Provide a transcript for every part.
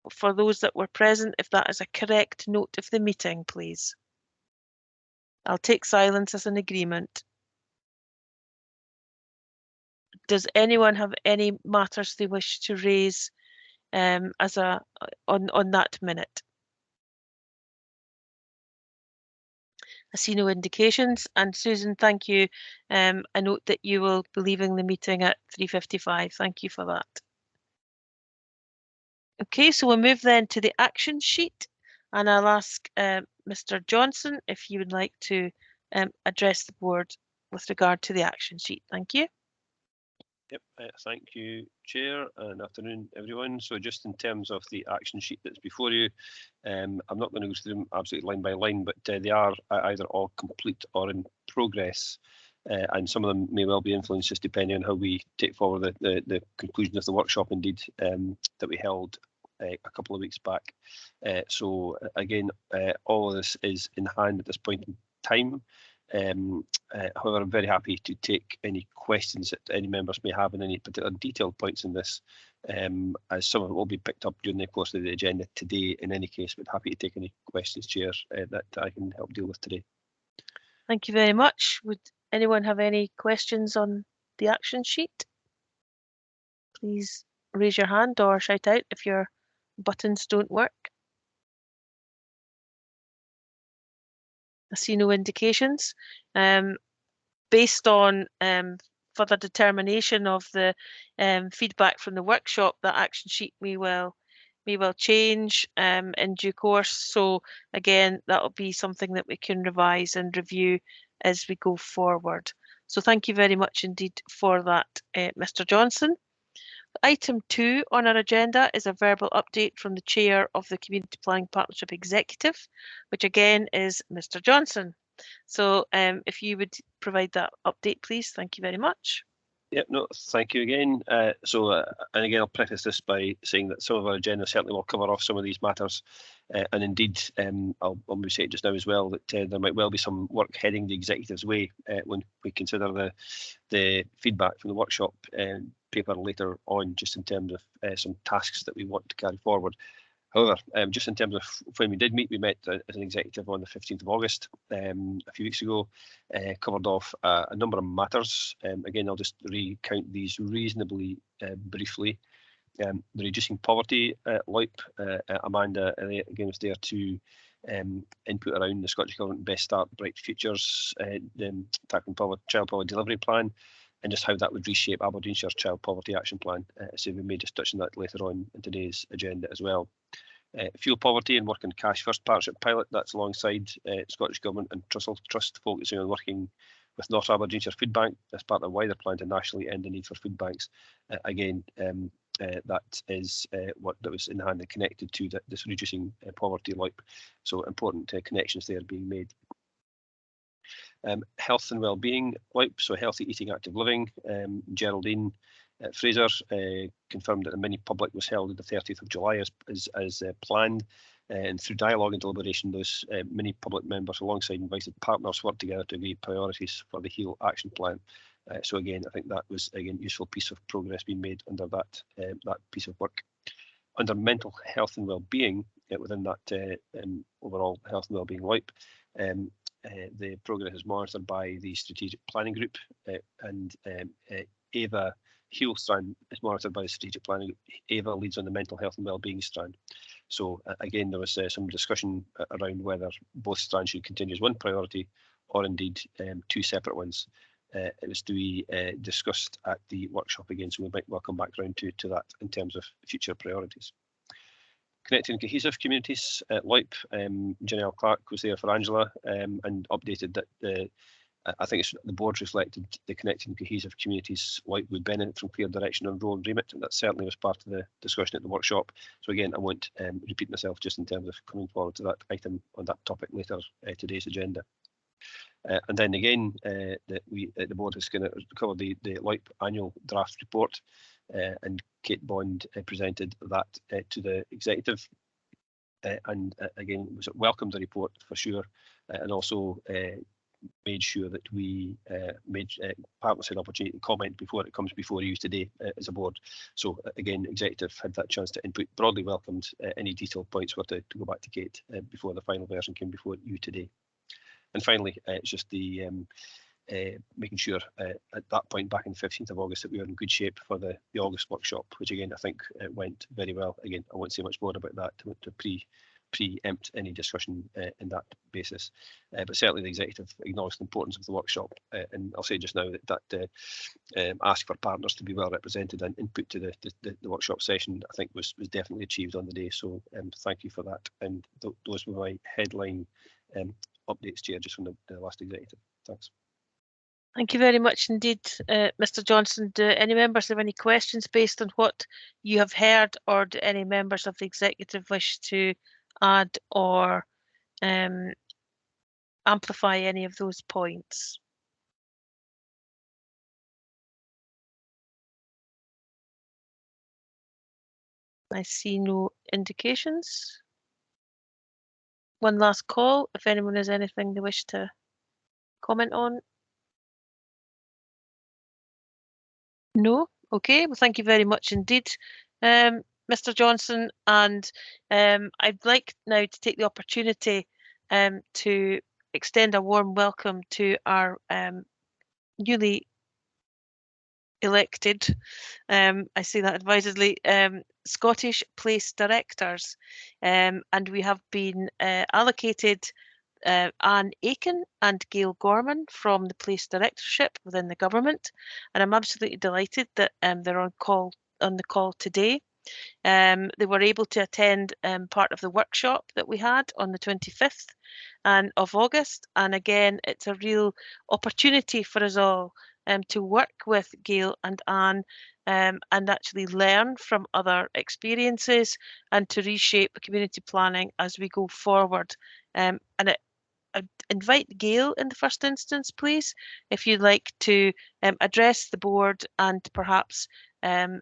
for those that were present, if that is a correct note of the meeting, please. I'll take silence as an agreement. Does anyone have any matters they wish to raise on that minute? I see no indications. And Susan, thank you. I note that you will be leaving the meeting at 3:55. Thank you for that. Okay, so we'll move then to the action sheet, and I'll ask Mr. Johnson if you would like to address the board with regard to the action sheet. Thank you. Yep, thank you, Chair, and afternoon, everyone. So just in terms of the action sheet that's before you, I'm not going to go through them absolutely line by line, but they are either all complete or in progress. And some of them may well be influenced just depending on how we take forward the conclusion of the workshop, indeed, that we held a couple of weeks back. So again, all of this is in hand at this point in time. However, I'm very happy to take any questions that any members may have on any particular detailed points in this, as some of it will be picked up during the course of the agenda today in any case, but happy to take any questions, Chair, that I can help deal with today. Thank you very much. Would anyone have any questions on the action sheet? Please raise your hand or shout out if your buttons don't work. I see no indications. Based on further determination of the feedback from the workshop, that action sheet we will change in due course. So again, that will be something that we can revise and review as we go forward. So thank you very much indeed for that, Mr. Johnson. Item 2 on our agenda is a verbal update from the Chair of the Community Planning Partnership Executive, which again is Mr. Johnson. So if you would provide that update, please. Thank you very much. Yep, no, thank you again. And again, I'll preface this by saying that some of our agenda certainly will cover off some of these matters. And indeed, I'll say it just now as well, that there might well be some work heading the executive's way when we consider the feedback from the workshop paper later on, just in terms of some tasks that we want to carry forward. However, just in terms of when we did meet, we met as an executive on the 15th of August, a few weeks ago, covered off a number of matters. Again, I'll just recount these reasonably briefly. The Reducing Poverty LOIP, Amanda again was there to input around the Scottish Government Best Start Bright Futures, tackling child poverty delivery plan, and just how that would reshape Aberdeenshire's child poverty action plan. So we may just touch on that later on in today's agenda as well. Fuel Poverty and Working Cash First Partnership Pilot, that's alongside Scottish Government and Trussell Trust, focusing on working with North Aberdeenshire Food Bank as part of a wider plan to nationally end the need for food banks. Again, that is what that was in hand and connected to this Reducing Poverty LOIP. So important connections there being made. Health and Wellbeing LOIP, so Healthy Eating, Active Living. Geraldine Fraser confirmed that the mini public was held on the 30th of July as planned, and through dialogue and deliberation, those mini public members alongside invited partners worked together to agree priorities for the HEAL action plan. So again, I think that was again useful piece of progress being made under that piece of work. Under Mental Health and Wellbeing, within that overall Health and Wellbeing LOIP, the progress is monitored by the Strategic Planning Group, and Ava HEAL strand is monitored by the Strategic Planning Group. Ava leads on the Mental Health and Wellbeing strand. So again, there was some discussion around whether both strands should continue as one priority or indeed two separate ones. It was to be discussed at the workshop again, so we might well come back around to that in terms of future priorities. Connecting Cohesive Communities, LOIP, Janelle Clark was there for Angela and updated that I think it's the board reflected the Connecting Cohesive Communities LOIP would benefit from clear direction on role and remit, and that certainly was part of the discussion at the workshop. So again, I won't repeat myself just in terms of coming forward to that item on that topic later today's agenda. And then again, the board is going to cover the LOIP annual draft report, and Kate Bond presented that to the executive, and again was welcomed the report for sure, and also made sure that we made partners an opportunity to comment before it comes before you today as a board. So again, executive had that chance to input, broadly welcomed. Any detailed points were to go back to Kate before the final version came before you today. And finally, it's just the making sure at that point back on the 15th of August that we were in good shape for the August workshop, which again I think went very well. Again, I won't say much more about that to preempt any discussion in that basis, but certainly the executive acknowledged the importance of the workshop, and I'll say just now that ask for partners to be well represented and input to the workshop session I think was definitely achieved on the day. So thank you for that, and those were my headline updates, Chair, just from the last executive. Thanks. Thank you very much indeed, Mr. Johnson. Do any members have any questions based on what you have heard, or do any members of the executive wish to add or amplify any of those points? I see no indications. One last call, if anyone has anything they wish to comment on. No? Okay, well, thank you very much indeed, Mr. Johnson. And I'd like now to take the opportunity to extend a warm welcome to our newly elected, I say that advisedly, Scottish Place Directors. And we have been allocated Anne Aiken and Gail Gorman from the Place Directorship within the government, and I'm absolutely delighted that they're on the call today. They were able to attend part of the workshop that we had on the 25th of August, and again it's a real opportunity for us all to work with Gail and Anne and actually learn from other experiences and to reshape community planning as we go forward. And I'd invite Gail in the first instance, please, if you'd like to address the board and perhaps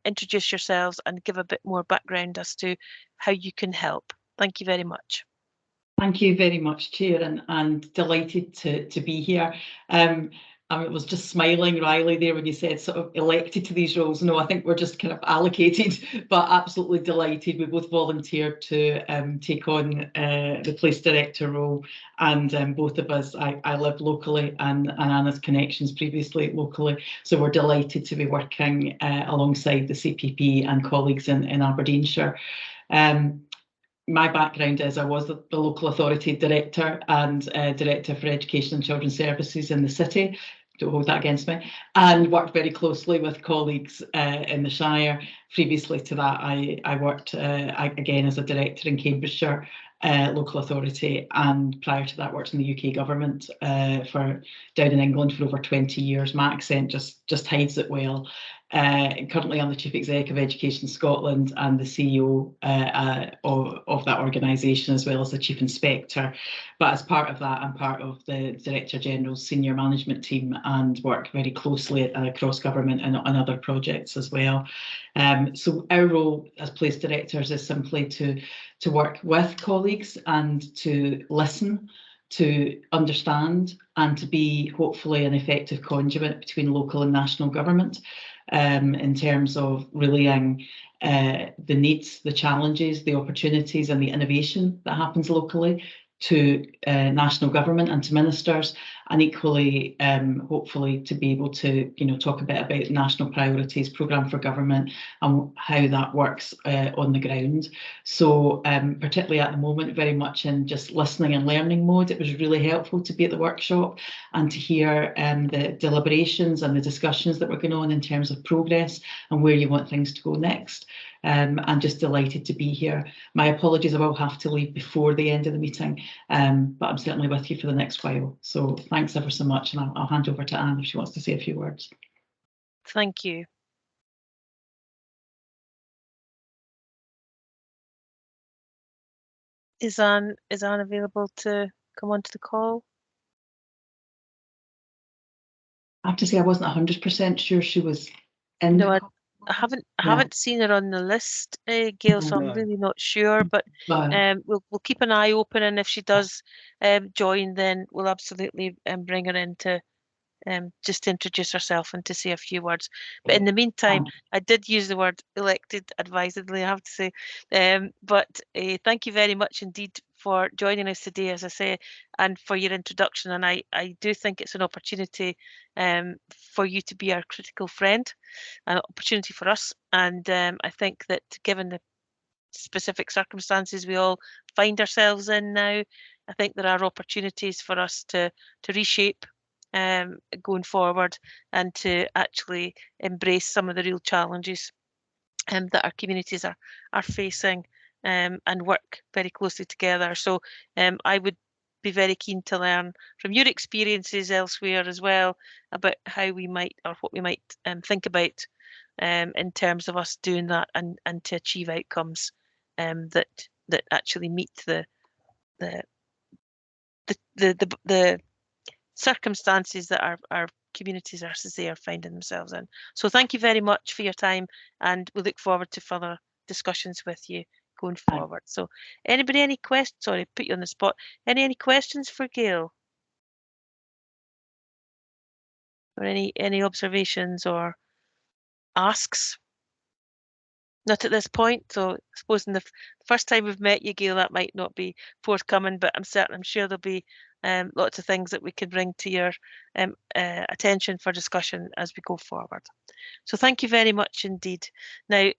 introduce yourselves and give a bit more background as to how you can help. Thank you very much. Thank you very much, Chair, and delighted to be here. I was just smiling, Riley, there when you said sort of elected to these roles. No, I think we're just kind of allocated, but absolutely delighted. We both volunteered to take on the Place Director role, and both of us, I live locally and Anna's connections previously locally. So we're delighted to be working alongside the CPP and colleagues in Aberdeenshire. My background is I was the local authority director and director for education and children's services in the city. Don't hold that against me. And worked very closely with colleagues in the Shire. Previously to that, I worked again as a director in Cambridgeshire local authority, and prior to that worked in the UK government for down in England for over 20 years. My accent just hides it well. Currently I'm the Chief Executive of Education Scotland and the CEO of that organisation, as well as the Chief Inspector. But as part of that, I'm part of the Director General's senior management team and work very closely across government and on other projects as well. So our role as Place Directors is simply to work with colleagues and to listen, to understand, and to be hopefully an effective conduit between local and national government in terms of relaying the needs, the challenges, the opportunities and the innovation that happens locally to national government and to ministers, and equally hopefully to be able to talk a bit about national priorities, programme for government and how that works on the ground. So particularly at the moment, very much in just listening and learning mode. It was really helpful to be at the workshop and to hear the deliberations and the discussions that were going on in terms of progress and where you want things to go next. I'm just delighted to be here. My apologies, I will have to leave before the end of the meeting, but I'm certainly with you for the next while. So thanks ever so much, and I'll hand over to Anne if she wants to say a few words. Thank you. Is Anne available to come onto the call? I have to say I wasn't 100% sure she was in. No, haven't seen her on the list, Gail, so I'm No. really not sure. But we'll keep an eye open, and if she does join, then we'll absolutely bring her in to just to introduce herself and to say a few words. But in the meantime, I did use the word elected advisedly, I have to say. But thank you very much indeed for joining us today, as I say, and for your introduction. And I do think it's an opportunity for you to be our critical friend, an opportunity for us. And I think that given the specific circumstances we all find ourselves in now, I think there are opportunities for us to reshape going forward and to actually embrace some of the real challenges that our communities are facing and work very closely together. So I would be very keen to learn from your experiences elsewhere as well about how we might, or what we might think about in terms of us doing that and to achieve outcomes that actually meet the circumstances that our communities are, as they are finding themselves in. So thank you very much for your time, and we look forward to further discussions with you going forward. So anybody, any questions? Sorry, put you on the spot. Any questions for Gail? Or any observations or asks? Not at this point. So I suppose in the first time we've met you, Gail, that might not be forthcoming, but I'm sure there'll be lots of things that we can bring to your attention for discussion as we go forward. So thank you very much indeed. Now,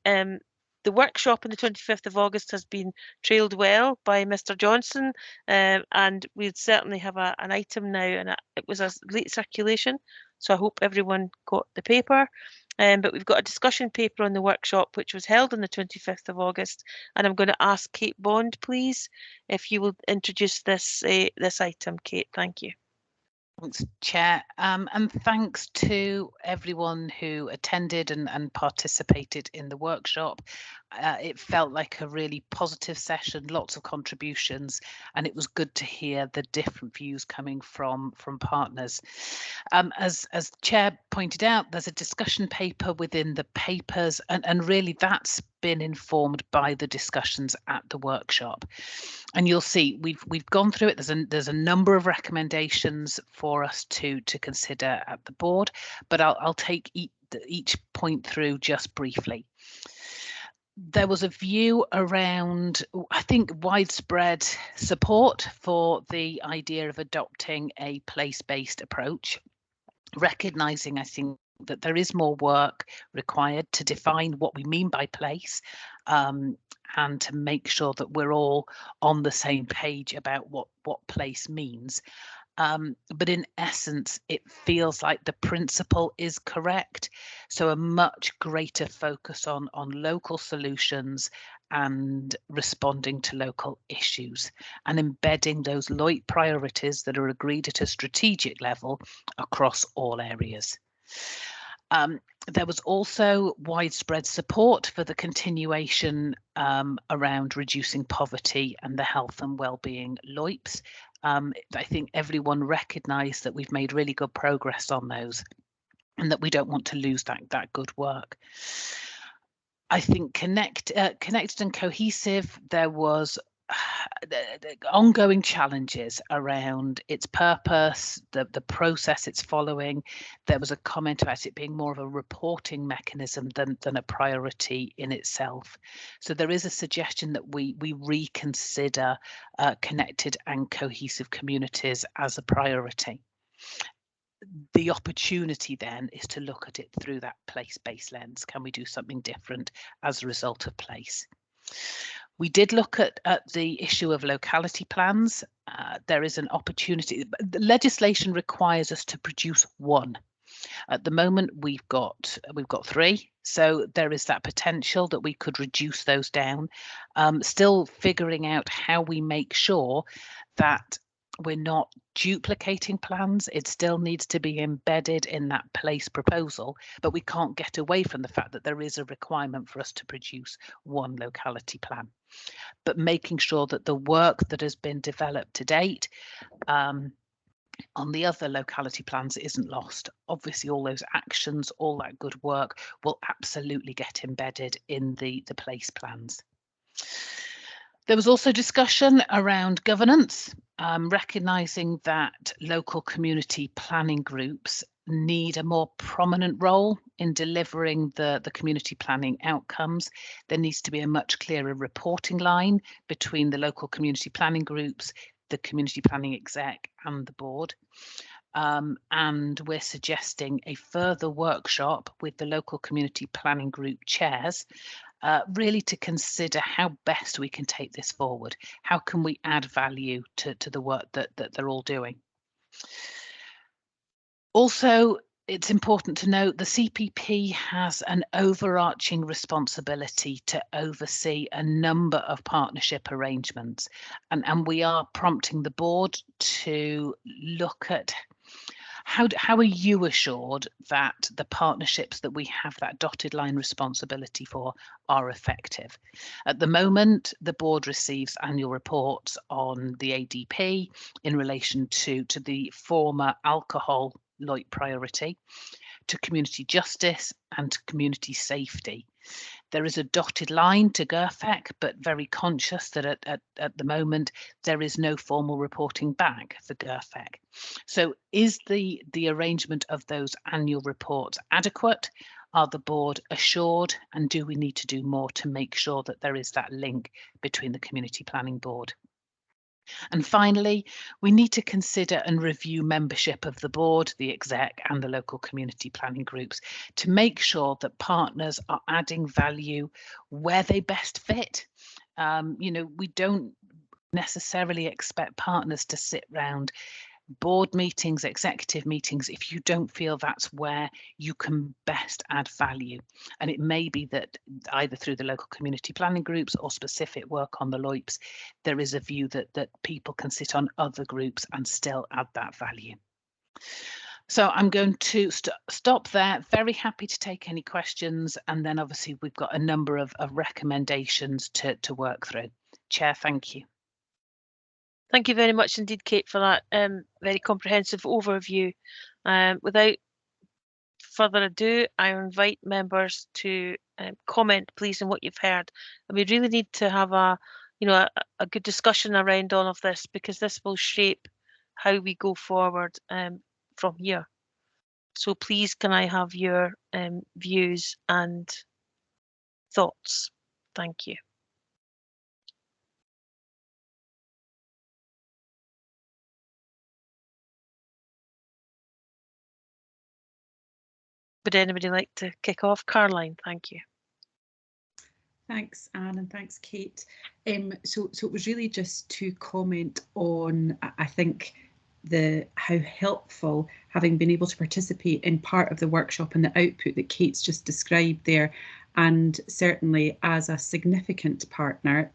the workshop on the 25th of August has been trailed well by Mr. Johnson, and we'd certainly have an item now, and it was a late circulation, so I hope everyone got the paper. But we've got a discussion paper on the workshop, which was held on the 25th of August, and I'm going to ask Kate Bond, please, if you will introduce this item. Kate, thank you. Thanks, Chair, and thanks to everyone who attended and participated in the workshop. It felt like a really positive session, lots of contributions, and it was good to hear the different views coming from partners. As Chair pointed out, there's a discussion paper within the papers, and really that's been informed by the discussions at the workshop. And you'll see we've gone through it. There's a number of recommendations for us to consider at the board, but I'll take each point through just briefly. There was a view around, I think, widespread support for the idea of adopting a place-based approach, recognising, I think, that there is more work required to define what we mean by place, and to make sure that we're all on the same page about what place means. But in essence, it feels like the principle is correct. So a much greater focus on local solutions and responding to local issues and embedding those LOIT priorities that are agreed at a strategic level across all areas. There was also widespread support for the continuation around reducing poverty and the health and well-being LOIPs. I think everyone recognised that we've made really good progress on those and that we don't want to lose that good work. I think connected and cohesive, there was ongoing challenges around its purpose, the process it's following. There was a comment about it being more of a reporting mechanism than a priority in itself. So there is a suggestion that we reconsider connected and cohesive communities as a priority. The opportunity then is to look at it through that place-based lens. Can we do something different as a result of place? We did look at the issue of locality plans. There is an opportunity. The legislation requires us to produce one. At the moment, we've got 3, so there is that potential that we could reduce those down. Still figuring out how we make sure that we're not duplicating plans. It still needs to be embedded in that place proposal, but we can't get away from the fact that there is a requirement for us to produce one locality plan. But making sure that the work that has been developed to date On the other locality plans, it isn't lost. Obviously, all those actions, all that good work will absolutely get embedded in the place plans. There was also discussion around governance, recognising that local community planning groups need a more prominent role in delivering the community planning outcomes. There needs to be a much clearer reporting line between the local community planning groups, the community planning exec and the board. And we're suggesting a further workshop with the local community planning group chairs, really to consider how best we can take this forward. How can we add value to the work that they're all doing? Also, it's important to note the CPP has an overarching responsibility to oversee a number of partnership arrangements, and we are prompting the board to look at how are you assured that the partnerships that we have that dotted line responsibility for are effective? At the moment, the board receives annual reports on the ADP in relation to the former alcohol LOIT priority, to community justice and to community safety. There is a dotted line to GERFEC, but very conscious that at the moment there is no formal reporting back for GERFEC. So is the arrangement of those annual reports adequate? Are the board assured? And do we need to do more to make sure that there is that link between the community planning board? And finally, we need to consider and review membership of the board, the exec and the local community planning groups to make sure that partners are adding value where they best fit. We don't necessarily expect partners to sit round board meetings, executive meetings, if you don't feel that's where you can best add value. And it may be that either through the local community planning groups or specific work on the LOIPs, there is a view that people can sit on other groups and still add that value. So I'm going to stop there. Very happy to take any questions. And then obviously we've got a number of recommendations to work through. Chair, thank you. Thank you very much indeed, Kate, for that very comprehensive overview. Without further ado, I invite members to comment, please, on what you've heard. And we really need to have a good discussion around all of this, because this will shape how we go forward from here. So please, can I have your views and thoughts? Thank you. Would anybody like to kick off? Caroline, thank you. Thanks, Anne, and thanks, Kate. So it was really just to comment on, I think, how helpful having been able to participate in part of the workshop and the output that Kate's just described there, and certainly as a significant partner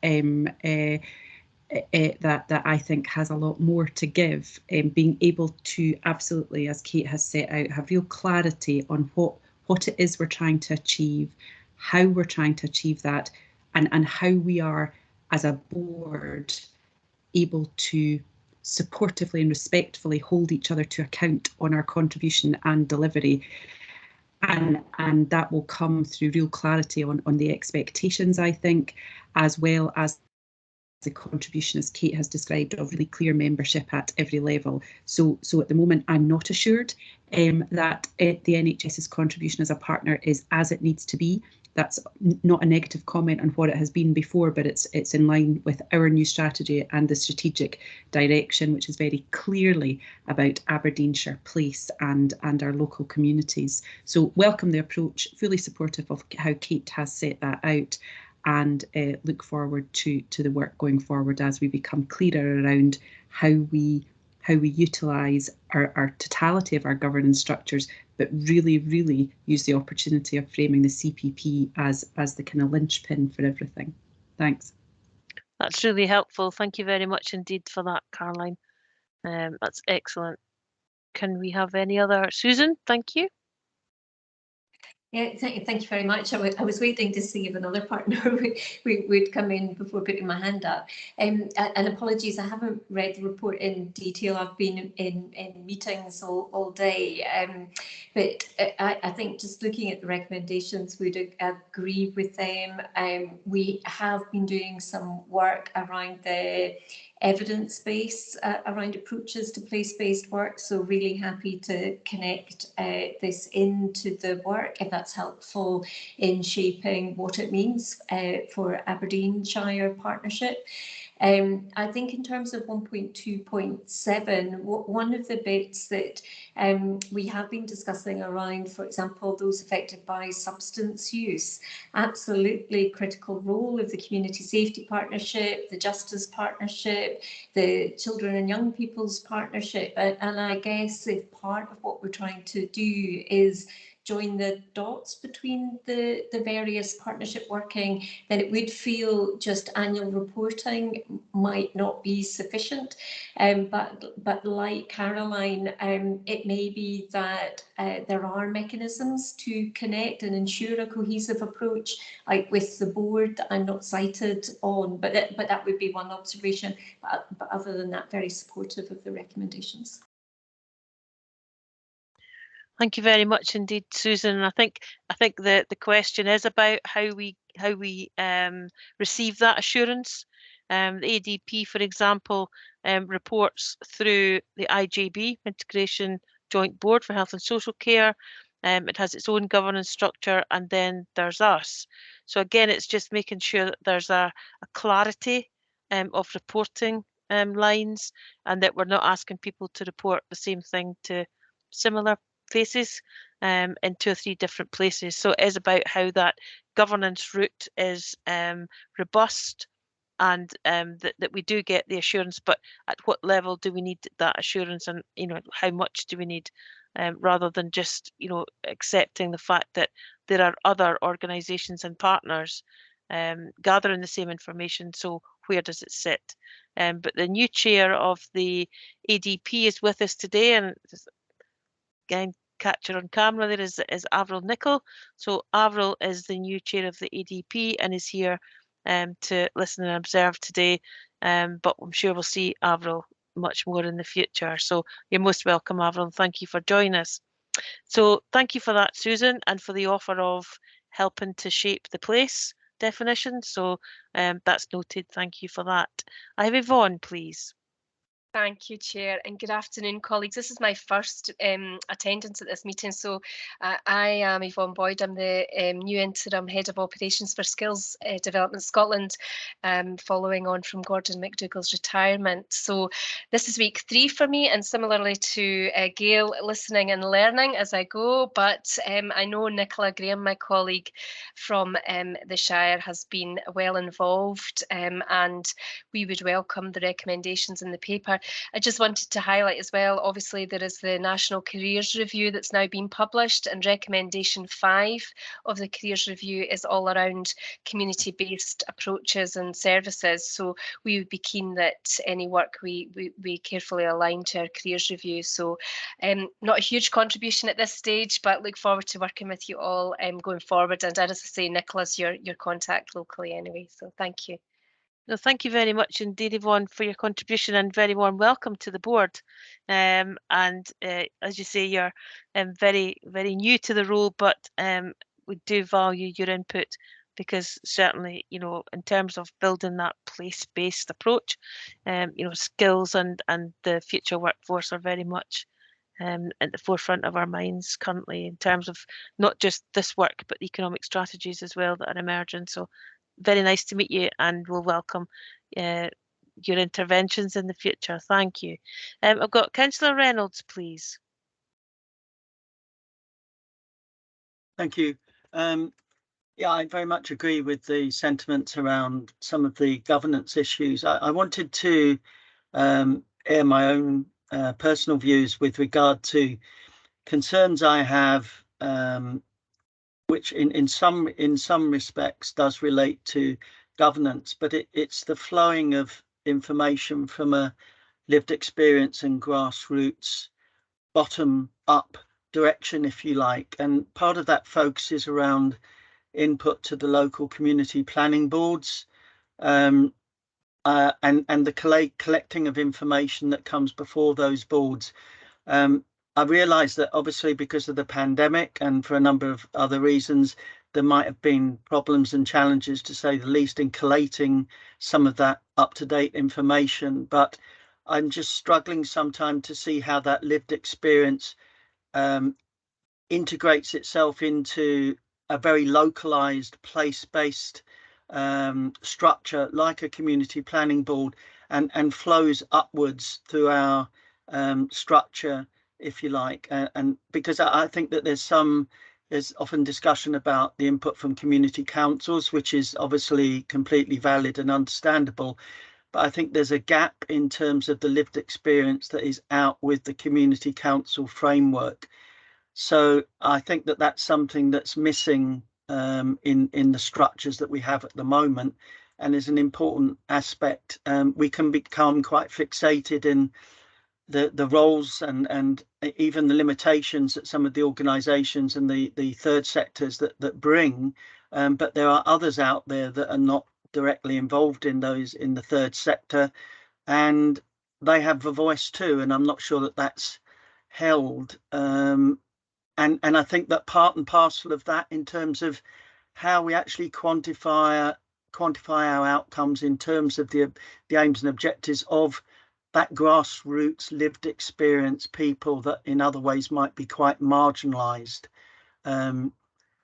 that I think has a lot more to give, being able to absolutely, as Kate has set out, have real clarity on what it is we're trying to achieve, how we're trying to achieve that, and how we are as a board able to supportively and respectfully hold each other to account on our contribution and delivery. And that will come through real clarity on the expectations, I think, as well as the contribution, as Kate has described, of really clear membership at every level. So at the moment, I'm not assured that the NHS's contribution as a partner is as it needs to be. That's not a negative comment on what it has been before, but it's in line with our new strategy and the strategic direction, which is very clearly about Aberdeenshire Place and our local communities. So welcome the approach, fully supportive of how Kate has set that out, and look forward to the work going forward as we become clearer around how we utilise our totality of our governance structures, but really use the opportunity of framing the CPP as the kind of linchpin for everything. Thanks. That's really helpful. Thank you very much indeed for that, Caroline. That's excellent. Can we have any other? Susan, thank you. Yeah, thank you very much. I was waiting to see if another partner would come in before putting my hand up. And apologies, I haven't read the report in detail. I've been in meetings all day. But I think just looking at the recommendations, we'd agree with them. We have been doing some work around the evidence base around approaches to place-based work, so really happy to connect this into the work if that's helpful in shaping what it means for Aberdeenshire partnership. I think in terms of 1.2.7, one of the bits that we have been discussing around, for example, those affected by substance use, absolutely critical role of the Community Safety Partnership, the Justice Partnership, the Children and Young People's Partnership. And I guess if part of what we're trying to do is join the dots between the various partnership working, then it would feel just annual reporting might not be sufficient. But like Caroline, it may be that there are mechanisms to connect and ensure a cohesive approach, like with the board that I'm not cited on, but that would be one observation. But other than that, very supportive of the recommendations. Thank you very much indeed, Susan. And I think the question is about how we receive that assurance. The ADP, for example, reports through the IJB, Integration Joint Board for Health and Social Care. It has its own governance structure, and then there's us. So again, it's just making sure that there's a clarity of reporting lines, and that we're not asking people to report the same thing to similar places in 2 or 3 different places. So it is about how that governance route is robust, and that we do get the assurance, but at what level do we need that assurance, and how much do we need, rather than just accepting the fact that there are other organisations and partners gathering the same information. So where does it sit? But the new chair of the ADP is with us today, and again, catcher on camera there is Avril Nicol. So Avril is the new chair of the ADP and is here to listen and observe today. But I'm sure we'll see Avril much more in the future. So you're most welcome, Avril, and thank you for joining us. So thank you for that, Susan, and for the offer of helping to shape the place definition. So that's noted. Thank you for that. I have Yvonne, please. Thank you, Chair, and good afternoon, colleagues. This is my first attendance at this meeting. So I am Yvonne Boyd. I'm the new interim Head of Operations for Skills Development Scotland, following on from Gordon McDougall's retirement. So this is week 3 for me, and similarly to Gail, listening and learning as I go. But I know Nicola Graham, my colleague from the Shire, has been well involved, and we would welcome the recommendations in the paper. I just wanted to highlight as well, obviously there is the National Careers Review that's now been published, and recommendation 5 of the Careers Review is all around community-based approaches and services. So we would be keen that any work we carefully align to our Careers Review. So not a huge contribution at this stage, but look forward to working with you all going forward. And as I say, Nicola's your contact locally anyway, so thank you. No, thank you very much indeed, Yvonne, for your contribution, and very warm welcome to the board. And as you say, you're very, very new to the role, but we do value your input, because certainly, in terms of building that place-based approach, skills and the future workforce are very much at the forefront of our minds currently, in terms of not just this work, but economic strategies as well that are emerging. So very nice to meet you, and we'll welcome your interventions in the future. Thank you. I've got Councillor Reynolds, please. Thank you. Yeah, I very much agree with the sentiments around some of the governance issues. I wanted to air my own personal views with regard to concerns I have, which in some respects does relate to governance, but it's the flowing of information from a lived experience and grassroots bottom up direction, if you like, and part of that focuses around input to the local community planning boards, and the collecting of information that comes before those boards. I realise that obviously because of the pandemic and for a number of other reasons, there might have been problems and challenges, to say the least, in collating some of that up-to-date information. But I'm just struggling sometimes to see how that lived experience integrates itself into a very localised, place-based structure like a community planning board, and flows upwards through our structure, if you like. And because I think that there's often discussion about the input from community councils, which is obviously completely valid and understandable. But I think there's a gap in terms of the lived experience that is out with the community council framework. So I think that that's something that's missing in the structures that we have at the moment, and is an important aspect. We can become quite fixated in the roles and even the limitations that some of the organisations and the third sectors that bring, but there are others out there that are not directly involved in the third sector, and they have a voice too, and I'm not sure that that's held. And I think that part and parcel of that, in terms of how we actually quantify our outcomes in terms of the aims and objectives of that grassroots lived experience, people that in other ways might be quite marginalised.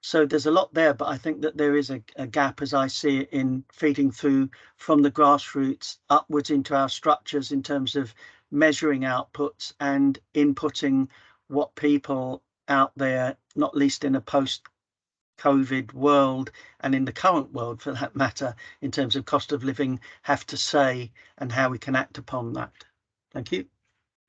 So there's a lot there, but I think that there is a gap, as I see it, in feeding through from the grassroots upwards into our structures in terms of measuring outputs and inputting what people out there, not least in a post-COVID world and in the current world for that matter, in terms of cost of living, have to say, and how we can act upon that. Thank you.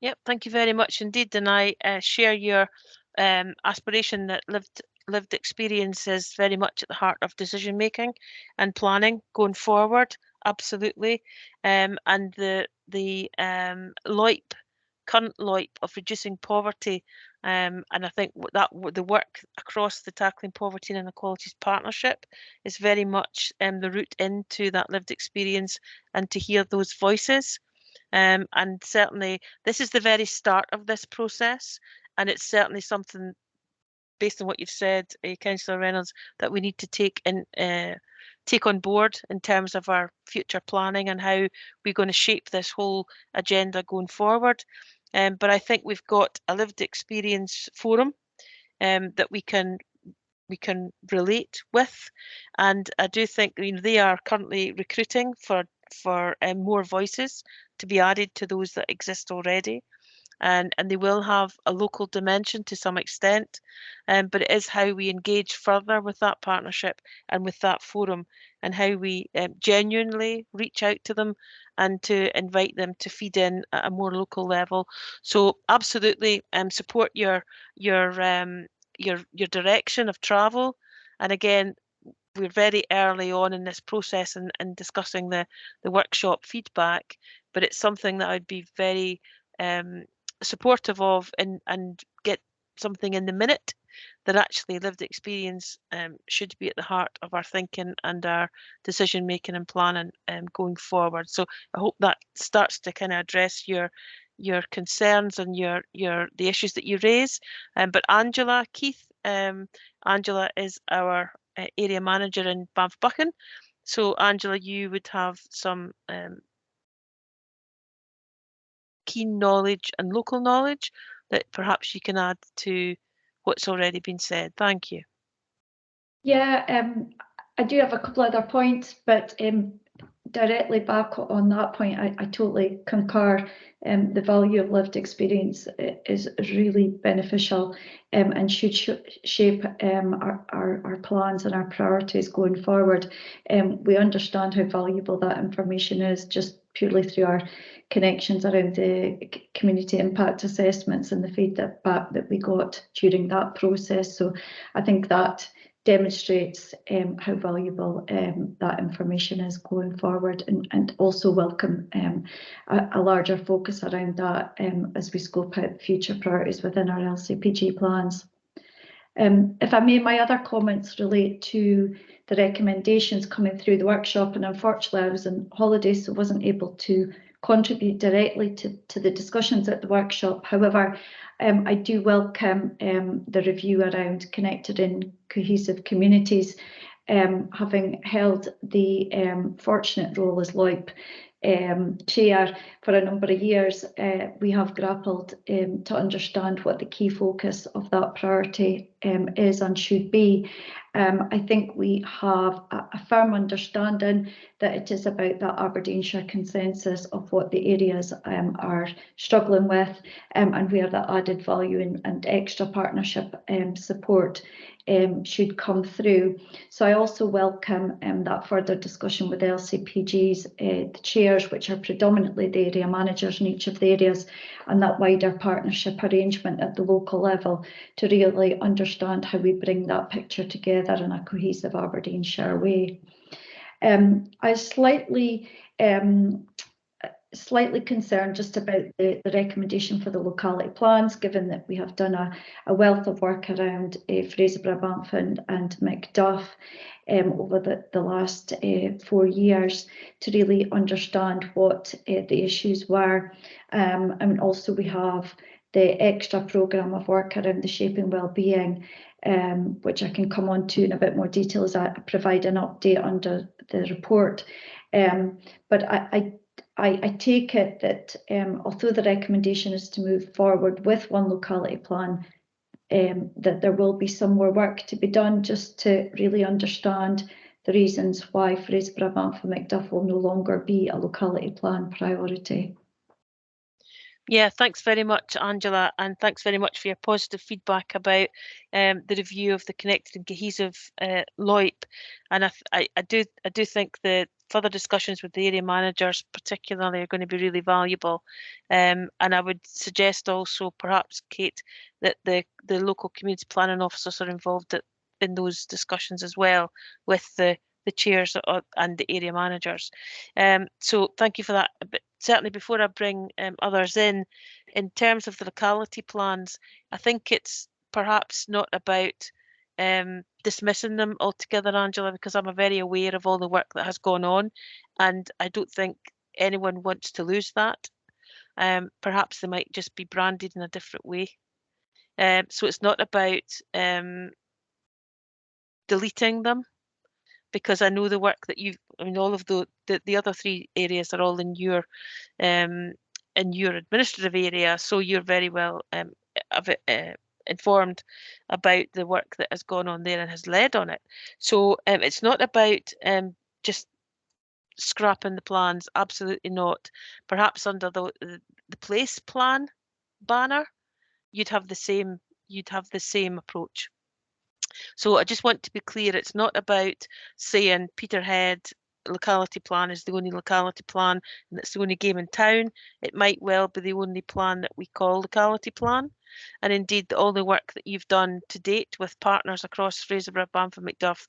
Yep, thank you very much indeed. And I share your aspiration that lived experience is very much at the heart of decision making and planning going forward. Absolutely. And the LOIP, current LOIP of reducing poverty, and I think that the work across the Tackling Poverty and Inequalities Partnership is very much the route into that lived experience and to hear those voices. And certainly this is the very start of this process, and it's certainly something, based on what you've said, Councillor Reynolds, that we need to take on board in terms of our future planning and how we're going to shape this whole agenda going forward. But I think we've got a lived experience forum that we can relate with, and I do think they are currently recruiting for more voices to be added to those that exist already. And they will have a local dimension to some extent, but it is how we engage further with that partnership and with that forum, and how we genuinely reach out to them and to invite them to feed in at a more local level. So absolutely support your direction of travel. And again, we're very early on in this process and discussing the workshop feedback, but it's something that I'd be very supportive of, and get something in the minute that actually lived experience should be at the heart of our thinking and our decision making and planning going forward. So I hope that starts to kind of address your concerns and the issues that you raise. But Angela Keith, Angela is our area manager in Banff-Buchan. So Angela, you would have some keen knowledge and local knowledge that perhaps you can add to what's already been said. Thank you. Yeah, I do have a couple other points, but directly back on that point, I totally concur. The value of lived experience is really beneficial and should shape our plans and our priorities going forward. We understand how valuable that information is just purely through our connections around the community impact assessments and the feedback that we got during that process. So I think that demonstrates how valuable that information is going forward, and also welcome a larger focus around that as we scope out future priorities within our LCPG plans. If I may, my other comments relate to the recommendations coming through the workshop, and unfortunately I was on holiday, so wasn't able to contribute directly to the discussions at the workshop. However, I do welcome the review around connected and cohesive communities. Having held the fortunate role as LOIP chair for a number of years, we have grappled to understand what the key focus of that priority is and should be. I think we have a firm understanding that it is about that Aberdeenshire consensus of what the areas are struggling with, and where that added value and extra partnership support should come through. So I also welcome that further discussion with LCPGs, the chairs, which are predominantly the area managers in each of the areas, and that wider partnership arrangement at the local level to really understand how we bring that picture together in a cohesive Aberdeenshire way. I slightly concerned just about the recommendation for the locality plans, given that we have done a wealth of work around Fraserburgh, Banff and Macduff over the last 4 years to really understand what the issues were. And also we have the extra programme of work around the shaping wellbeing, which I can come on to in a bit more detail as I provide an update under the report. But I take it that although the recommendation is to move forward with one locality plan, that there will be some more work to be done just to really understand the reasons why Fraserburgh, Banff and Macduff will no longer be a locality plan priority. Yeah, thanks very much, Angela, and thanks very much for your positive feedback about the review of the connected and cohesive LOIP. And I do think the further discussions with the area managers particularly are going to be really valuable. And I would suggest also, perhaps, Kate, that the local community planning officers are involved in those discussions as well with the chairs and the area managers. So thank you for that. But certainly before I bring others in terms of the locality plans, I think it's perhaps not about dismissing them altogether, Angela, because I'm very aware of all the work that has gone on, and I don't think anyone wants to lose that. Perhaps they might just be branded in a different way. So it's not about deleting them, because I know the work that all of the other 3 areas are all in your administrative area, so you're very well informed about the work that has gone on there and has led on it. So it's not about just scrapping the plans, absolutely not. Perhaps under the place plan banner, you'd have the same approach. So I just want to be clear, it's not about saying Peterhead locality plan is the only locality plan and it's the only game in town. It might well be the only plan that we call locality plan. And indeed, all the work that you've done to date with partners across Fraserburgh, Banff and Macduff,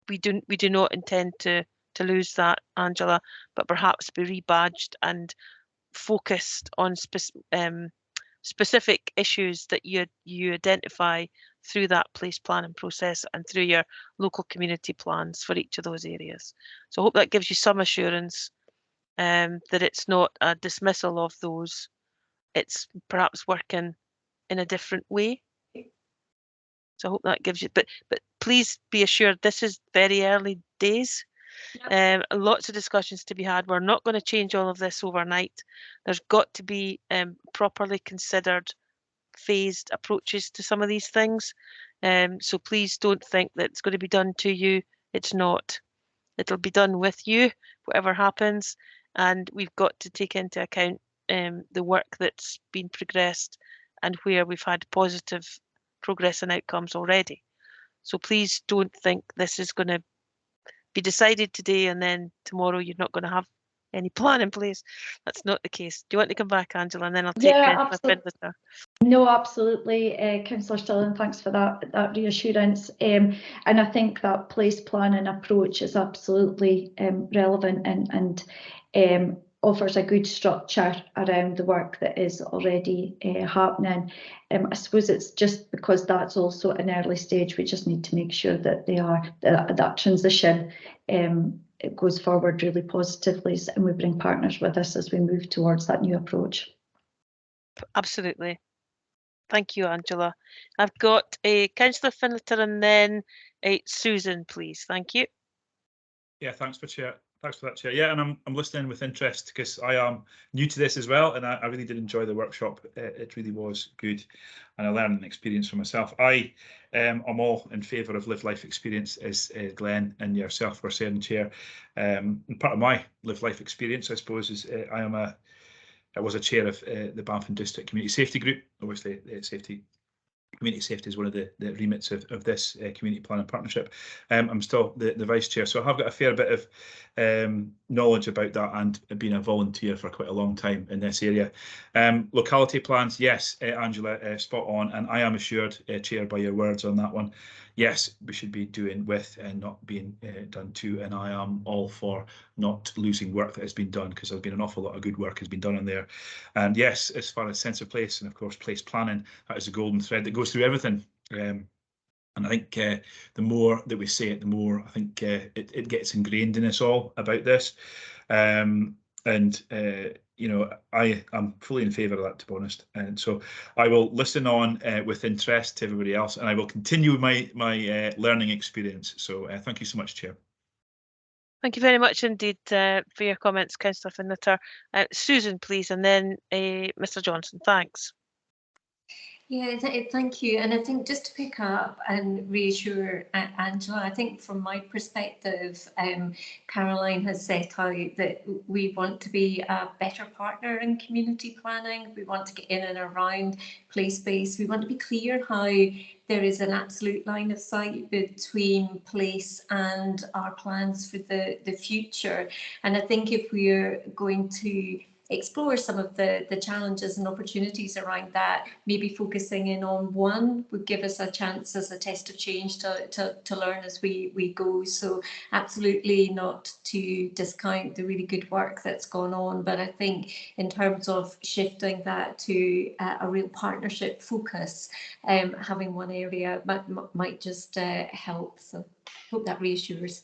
we do not intend to lose that, Angela, but perhaps be rebadged and focused on specific issues that you identify through that place planning process and through your local community plans for each of those areas. So I hope that gives you some assurance that it's not a dismissal of those, it's perhaps working in a different way. So I hope that gives you, but please be assured this is very early days. Lots of discussions to be had. We're not going to change all of this overnight. There's got to be properly considered phased approaches to some of these things. So please don't think that it's going to be done to you. It's not. It'll be done with you, whatever happens. And we've got to take into account the work that's been progressed and where we've had positive progress and outcomes already. So please don't think this is going to be decided today and then tomorrow you're not going to have any plan in place. That's not the case. Do you want to come back, Angela, and then I'll take Yeah, Councillor? No, absolutely, Councillor Stirling, thanks for that reassurance. And I think that place planning approach is absolutely relevant and offers a good structure around the work that is already happening. I suppose it's just because that's also an early stage, we just need to make sure that that transition it goes forward really positively, and we bring partners with us as we move towards that new approach. Absolutely. Thank you, Angela. I've got Councillor Finlater and then Susan, please. Thank you. Yeah, thanks for that, Chair. Yeah, and I'm listening with interest because I am new to this as well, and I really did enjoy the workshop. It really was good, and I learned an experience for myself. I'm all in favour of live life experience, as Glenn and yourself were saying, Chair. And part of my live life experience, I suppose, is I was a chair of the Banff District Community Safety Group. Obviously, community safety is one of the remits of this community planning partnership. I'm still the vice chair, so I have got a fair bit of knowledge about that and being a volunteer for quite a long time in this area. Locality plans, yes, Angela, spot on, and I am assured, Chair, by your words on that one. Yes, we should be doing with and not being done to, and I am all for not losing work that has been done, because there's been an awful lot of good work has been done on there. And yes, as far as sense of place and of course place planning, that is a golden thread that goes through everything. And I think the more that we say it, the more I think it gets ingrained in us all about this. You know, I am fully in favour of that, to be honest. And so I will listen on with interest to everybody else, and I will continue my learning experience. So thank you so much, Chair. Thank you very much indeed for your comments, Councillor Finlater. Susan, please, and then Mr. Johnson. Thanks. Yeah, thank you. And I think just to pick up and reassure Angela, I think from my perspective, Caroline has set out that we want to be a better partner in community planning. We want to get in and around place-based. We want to be clear how there is an absolute line of sight between place and our plans for the future. And I think if we're going to explore some of the challenges and opportunities around that, maybe focusing in on one would give us a chance as a test of change to learn as we go. So absolutely not to discount the really good work that's gone on, but I think in terms of shifting that to a real partnership focus, having one area might just help. So hope that reassures.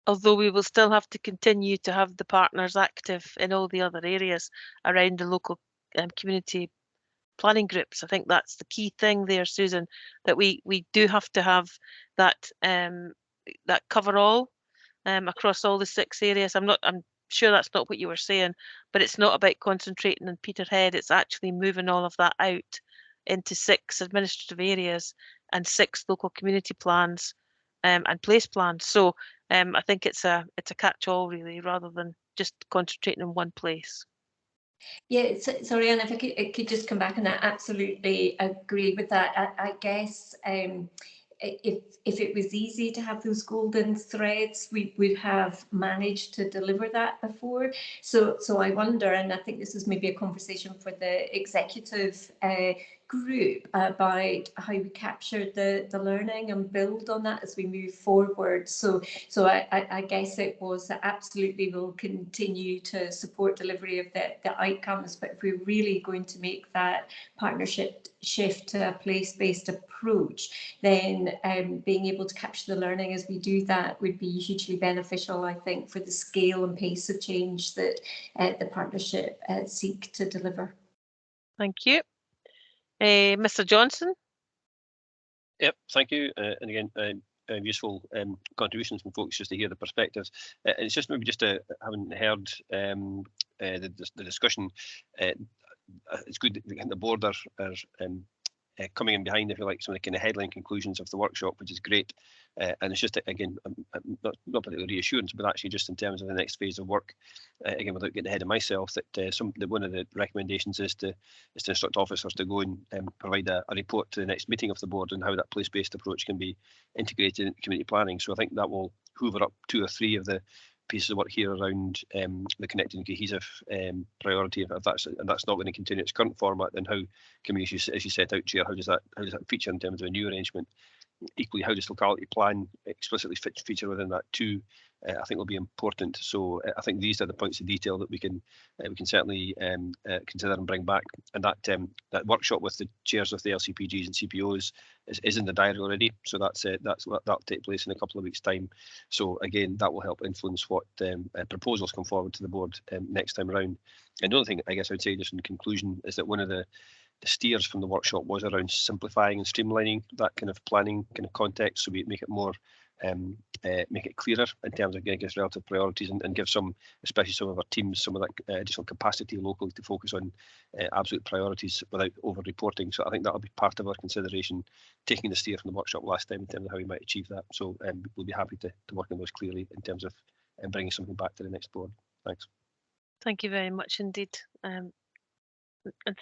Although we will still have to continue to have the partners active in all the other areas around the local community planning groups. I think that's the key thing there, Susan, that we do have to have that that cover-all across all the 6 areas. I'm sure that's not what you were saying, but it's not about concentrating on Peterhead. It's actually moving all of that out into 6 administrative areas and 6 local community plans and place plans. So I think it's a catch-all really, rather than just concentrating in one place. Yeah, sorry, Anne, if I could just come back on that. Absolutely agree with that. I guess if it was easy to have those golden threads, we would have managed to deliver that before. So I wonder, and I think this is maybe a conversation for the executive group about how we capture the learning and build on that as we move forward. So I guess it was absolutely will continue to support delivery of the outcomes, but if we're really going to make that partnership shift to a place-based approach, then being able to capture the learning as we do that would be hugely beneficial, I think, for the scale and pace of change that the partnership seek to deliver. Thank you. Mr. Johnson? Yep, thank you. And again, useful contributions from folks just to hear the perspectives. And it's just maybe just having heard the discussion, it's good that the board are coming in behind, if you like, some of the kind of headline conclusions of the workshop, which is great. And it's just, again, not particularly reassurance, but actually just in terms of the next phase of work, again, without getting ahead of myself, that one of the recommendations is to instruct officers to go and provide a report to the next meeting of the board and how that place-based approach can be integrated into community planning. So I think that will hoover up 2 or 3 of the pieces of work here around the connected and cohesive priority. If that's not going to continue its current format, then how can we, as you set out, Chair, how does that feature in terms of a new arrangement? Equally, how does locality plan explicitly feature within that too? I think will be important. So I think these are the points of detail that we can certainly consider and bring back. And that workshop with the chairs of the LCPGs and CPOs is in the diary already. So that'll take place in a couple of weeks' time. So again, that will help influence what proposals come forward to the board next time around. And the only thing I guess I would say just in conclusion is that one of the steers from the workshop was around simplifying and streamlining that kind of planning kind of context, so we make it more make it clearer in terms of getting us relative priorities and give some, especially some of our teams, some of that additional capacity locally to focus on absolute priorities without over reporting. So I think that'll be part of our consideration, taking the steer from the workshop last time in terms of how we might achieve that. So we'll be happy to work on those clearly in terms of bringing something back to the next board. Thanks. Thank you very much indeed. And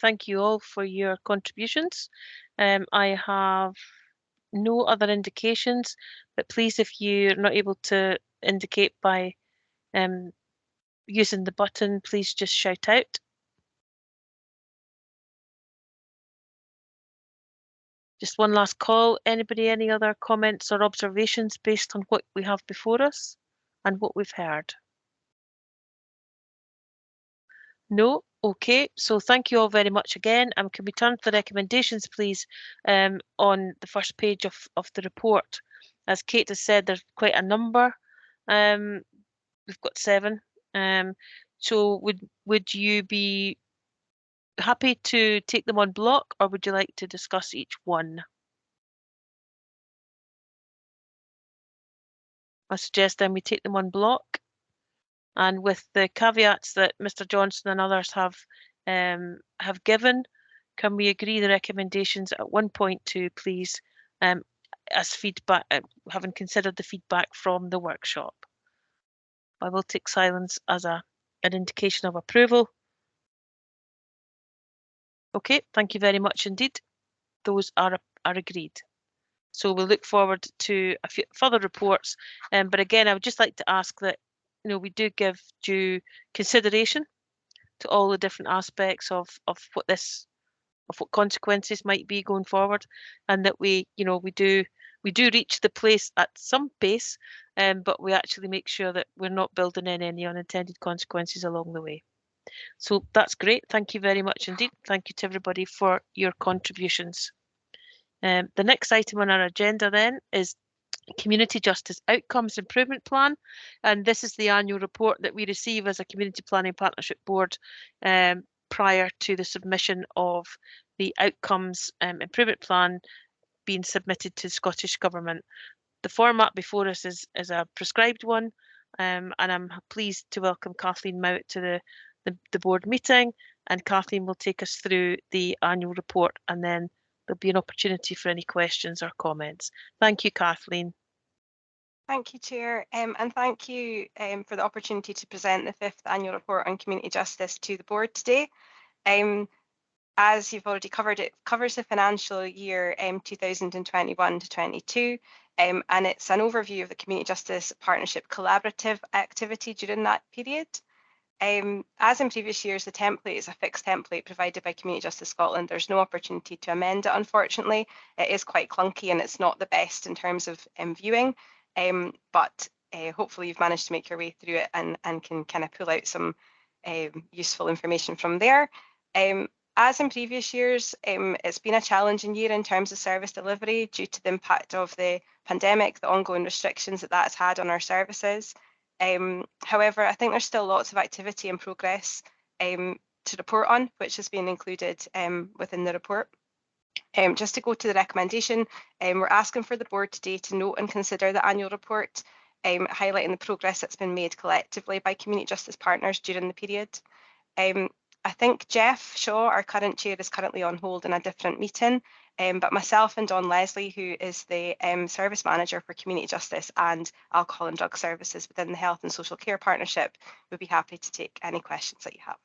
thank you all for your contributions. I have no other indications, but please, if you're not able to indicate by using the button, please just shout out. Just one last call. Anybody, any other comments or observations based on what we have before us and what we've heard? No? Okay, so thank you all very much again. Can we turn to the recommendations, please, on the first page of the report? As Kate has said, there's quite a number. We've got 7. So would you be happy to take them on block, or would you like to discuss each one? I suggest then we take them on block. And with the caveats that Mr. Johnson and others have given, can we agree the recommendations at 1.2, please, as feedback, having considered the feedback from the workshop? I will take silence as an indication of approval. Okay, thank you very much indeed. Those are agreed. So we'll look forward to a few further reports. But again, I would just like to ask that we do give due consideration to all the different aspects of what consequences might be going forward, and that we do reach the place at some pace, but we actually make sure that we're not building in any unintended consequences along the way. So that's great. Thank you very much indeed. Thank you to everybody for your contributions. The next item on our agenda then is Community Justice Outcomes Improvement Plan, and this is the annual report that we receive as a Community Planning Partnership Board prior to the submission of the Outcomes Improvement Plan being submitted to the Scottish Government. The format before us is a prescribed one, and I'm pleased to welcome Kathleen Mowat to the board meeting, and Kathleen will take us through the annual report, and then there'll be an opportunity for any questions or comments. Thank you, Kathleen. Thank you, Chair, and thank you for the opportunity to present the 5th annual report on community justice to the board today. As you've already covered, it covers the financial year 2021 to 22, and it's an overview of the Community Justice Partnership collaborative activity during that period. As in previous years, the template is a fixed template provided by Community Justice Scotland. There's no opportunity to amend it, unfortunately. It is quite clunky and it's not the best in terms of viewing, but hopefully you've managed to make your way through it and can kind of pull out some useful information from there. As in previous years, it's been a challenging year in terms of service delivery due to the impact of the pandemic, the ongoing restrictions that has had on our services. However, I think there's still lots of activity and progress to report on, which has been included within the report. Just to go to the recommendation, we're asking for the board today to note and consider the annual report, highlighting the progress that's been made collectively by community justice partners during the period. I think Jeff Shaw, our current chair, is currently on hold in a different meeting, but myself and Dawn Leslie, who is the service manager for community justice and alcohol and drug services within the Health and Social Care Partnership, would be happy to take any questions that you have.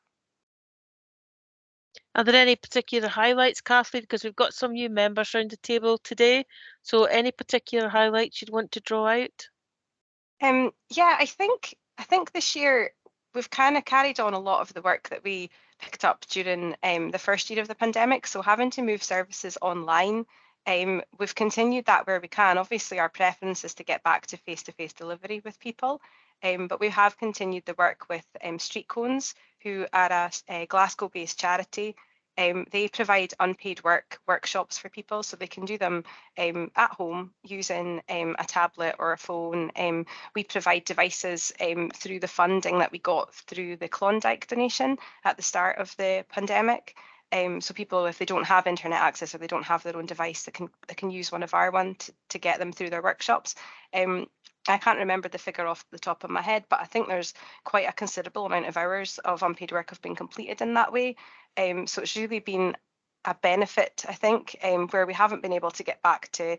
Are there any particular highlights, Kathleen? Because we've got some new members around the table today. So any particular highlights you'd want to draw out? Yeah, I think I think this year we've kind of carried on a lot of the work that we picked up during the first year of the pandemic. So having to move services online, we've continued that where we can. Obviously, our preference is to get back to face-to-face delivery with people, but we have continued the work with Street Cones, who are a Glasgow-based charity. They provide unpaid workshops for people, so they can do them at home using a tablet or a phone. We provide devices through the funding that we got through the Klondike donation at the start of the pandemic. So people, if they don't have internet access or they don't have their own device, they can use one of our ones to get them through their workshops. I can't remember the figure off the top of my head, but I think there's quite a considerable amount of hours of unpaid work have been completed in that way. So it's really been a benefit, I think, where we haven't been able to get back to,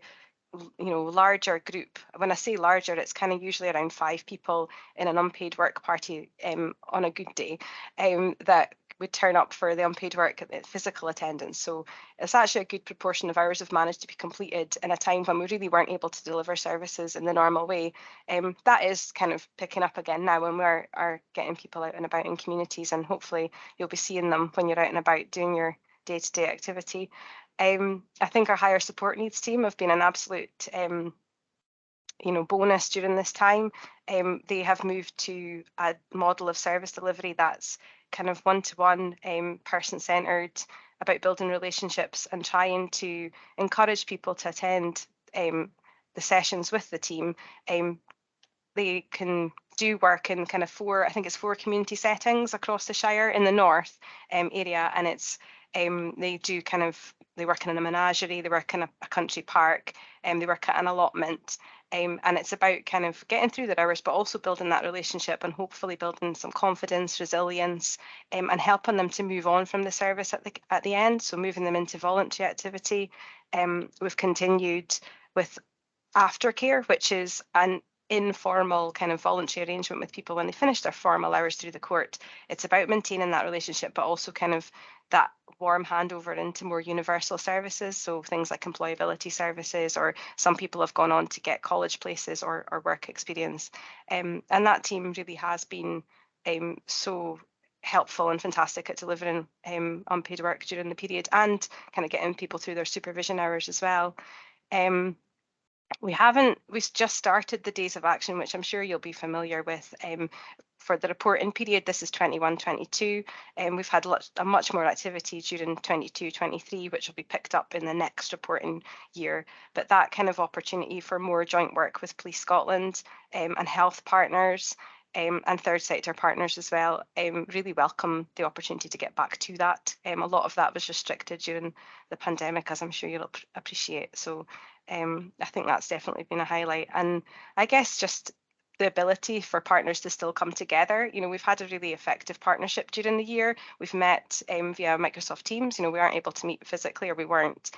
larger group. When I say larger, it's kind of usually around 5 people in an unpaid work party on a good day that would turn up for the unpaid work at the physical attendance. So it's actually a good proportion of hours have managed to be completed in a time when we really weren't able to deliver services in the normal way. That is kind of picking up again now when we are getting people out and about in communities, and hopefully you'll be seeing them when you're out and about doing your day-to-day activity. I think our higher support needs team have been an absolute bonus during this time. They have moved to a model of service delivery that's kind of one-to-one, person-centered, about building relationships and trying to encourage people to attend the sessions with the team. They can do work in kind of 4 community settings across the Shire in the north area, and it's they work in a menagerie, they work in a country park, they work at an allotment. And it's about kind of getting through their hours, but also building that relationship and hopefully building some confidence, resilience, and helping them to move on from the service at the end. So moving them into voluntary activity. We've continued with aftercare, which is an informal kind of voluntary arrangement with people when they finish their formal hours through the court. It's about maintaining that relationship, but also kind of that warm handover into more universal services. So things like employability services, or some people have gone on to get college places or work experience. And that team really has been so helpful and fantastic at delivering unpaid work during the period, and kind of getting people through their supervision hours as well. We've just started the Days of Action, which I'm sure you'll be familiar with. For the reporting period, this is 21-22, and we've had much more activity during 22-23, which will be picked up in the next reporting year. But that kind of opportunity for more joint work with Police Scotland and health partners and third sector partners as well, really welcome the opportunity to get back to that. A lot of that was restricted during the pandemic, as I'm sure you'll appreciate. So I think that's definitely been a highlight. And I guess just the ability for partners to still come together. We've had a really effective partnership during the year. We've met via Microsoft Teams. We aren't able to meet physically, or we weren't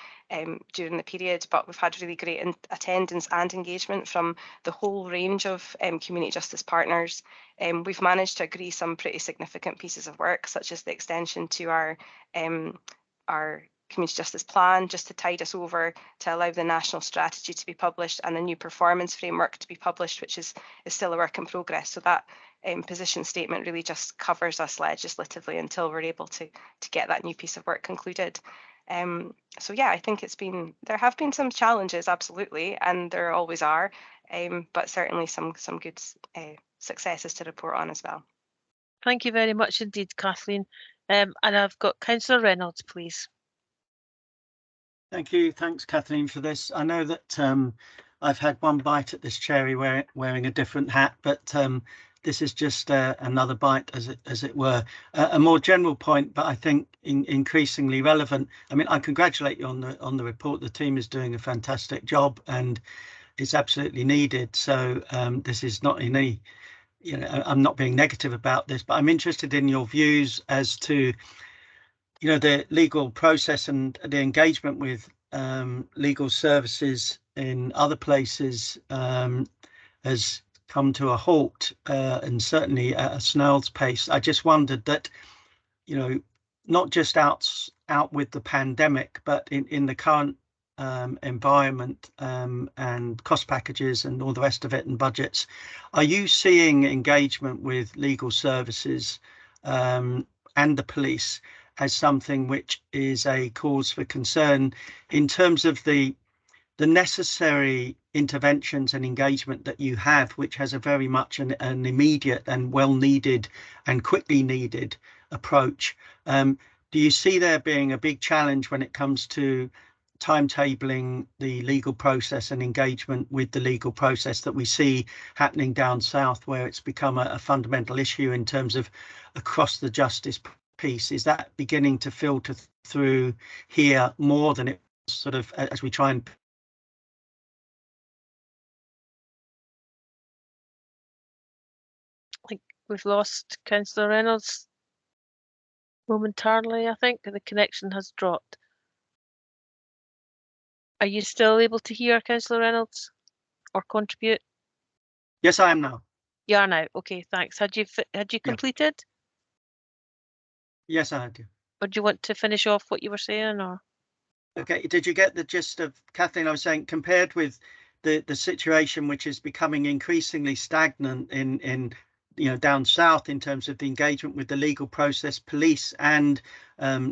during the period, but we've had really great attendance and engagement from the whole range of community justice partners. We've managed to agree some pretty significant pieces of work, such as the extension to our community justice plan, just to tide us over to allow the national strategy to be published and the new performance framework to be published, which is still a work in progress. So that position statement really just covers us legislatively until we're able to get that new piece of work concluded. So yeah, I think there have been some challenges, absolutely, and there always are, but certainly some good successes to report on as well. Thank you very much indeed, Kathleen. And I've got Councillor Reynolds, please. Thank you. Thanks, Kathleen, for this. I know that I've had one bite at this cherry wearing a different hat, but this is just another bite, as it were. A more general point, but I think increasingly relevant. I mean, I congratulate you on the report. The team is doing a fantastic job, and it's absolutely needed. So this is not in any, I'm not being negative about this, but I'm interested in your views as to the legal process and the engagement with legal services in other places has come to a halt, and certainly at a snail's pace. I just wondered that, not just out with the pandemic, but in the current environment and cost packages and all the rest of it and budgets, are you seeing engagement with legal services and the police as something which is a cause for concern in terms of the necessary interventions and engagement that you have, which has a very much an immediate and well needed and quickly needed approach? Do you see there being a big challenge when it comes to timetabling the legal process and engagement with the legal process that we see happening down south, where it's become a fundamental issue in terms of across the justice piece? Is that beginning to filter through here more than it was sort of as we try and We've lost Councillor Reynolds momentarily. I think the connection has dropped. Are you still able to hear Councillor Reynolds or contribute? Yes, I am now. You are now. Okay, thanks. Had you completed? Yes, I do. Or do you want to finish off what you were saying, or? Okay, did you get the gist of, Kathleen? I was saying, compared with the situation which is becoming increasingly stagnant in down south in terms of the engagement with the legal process, police and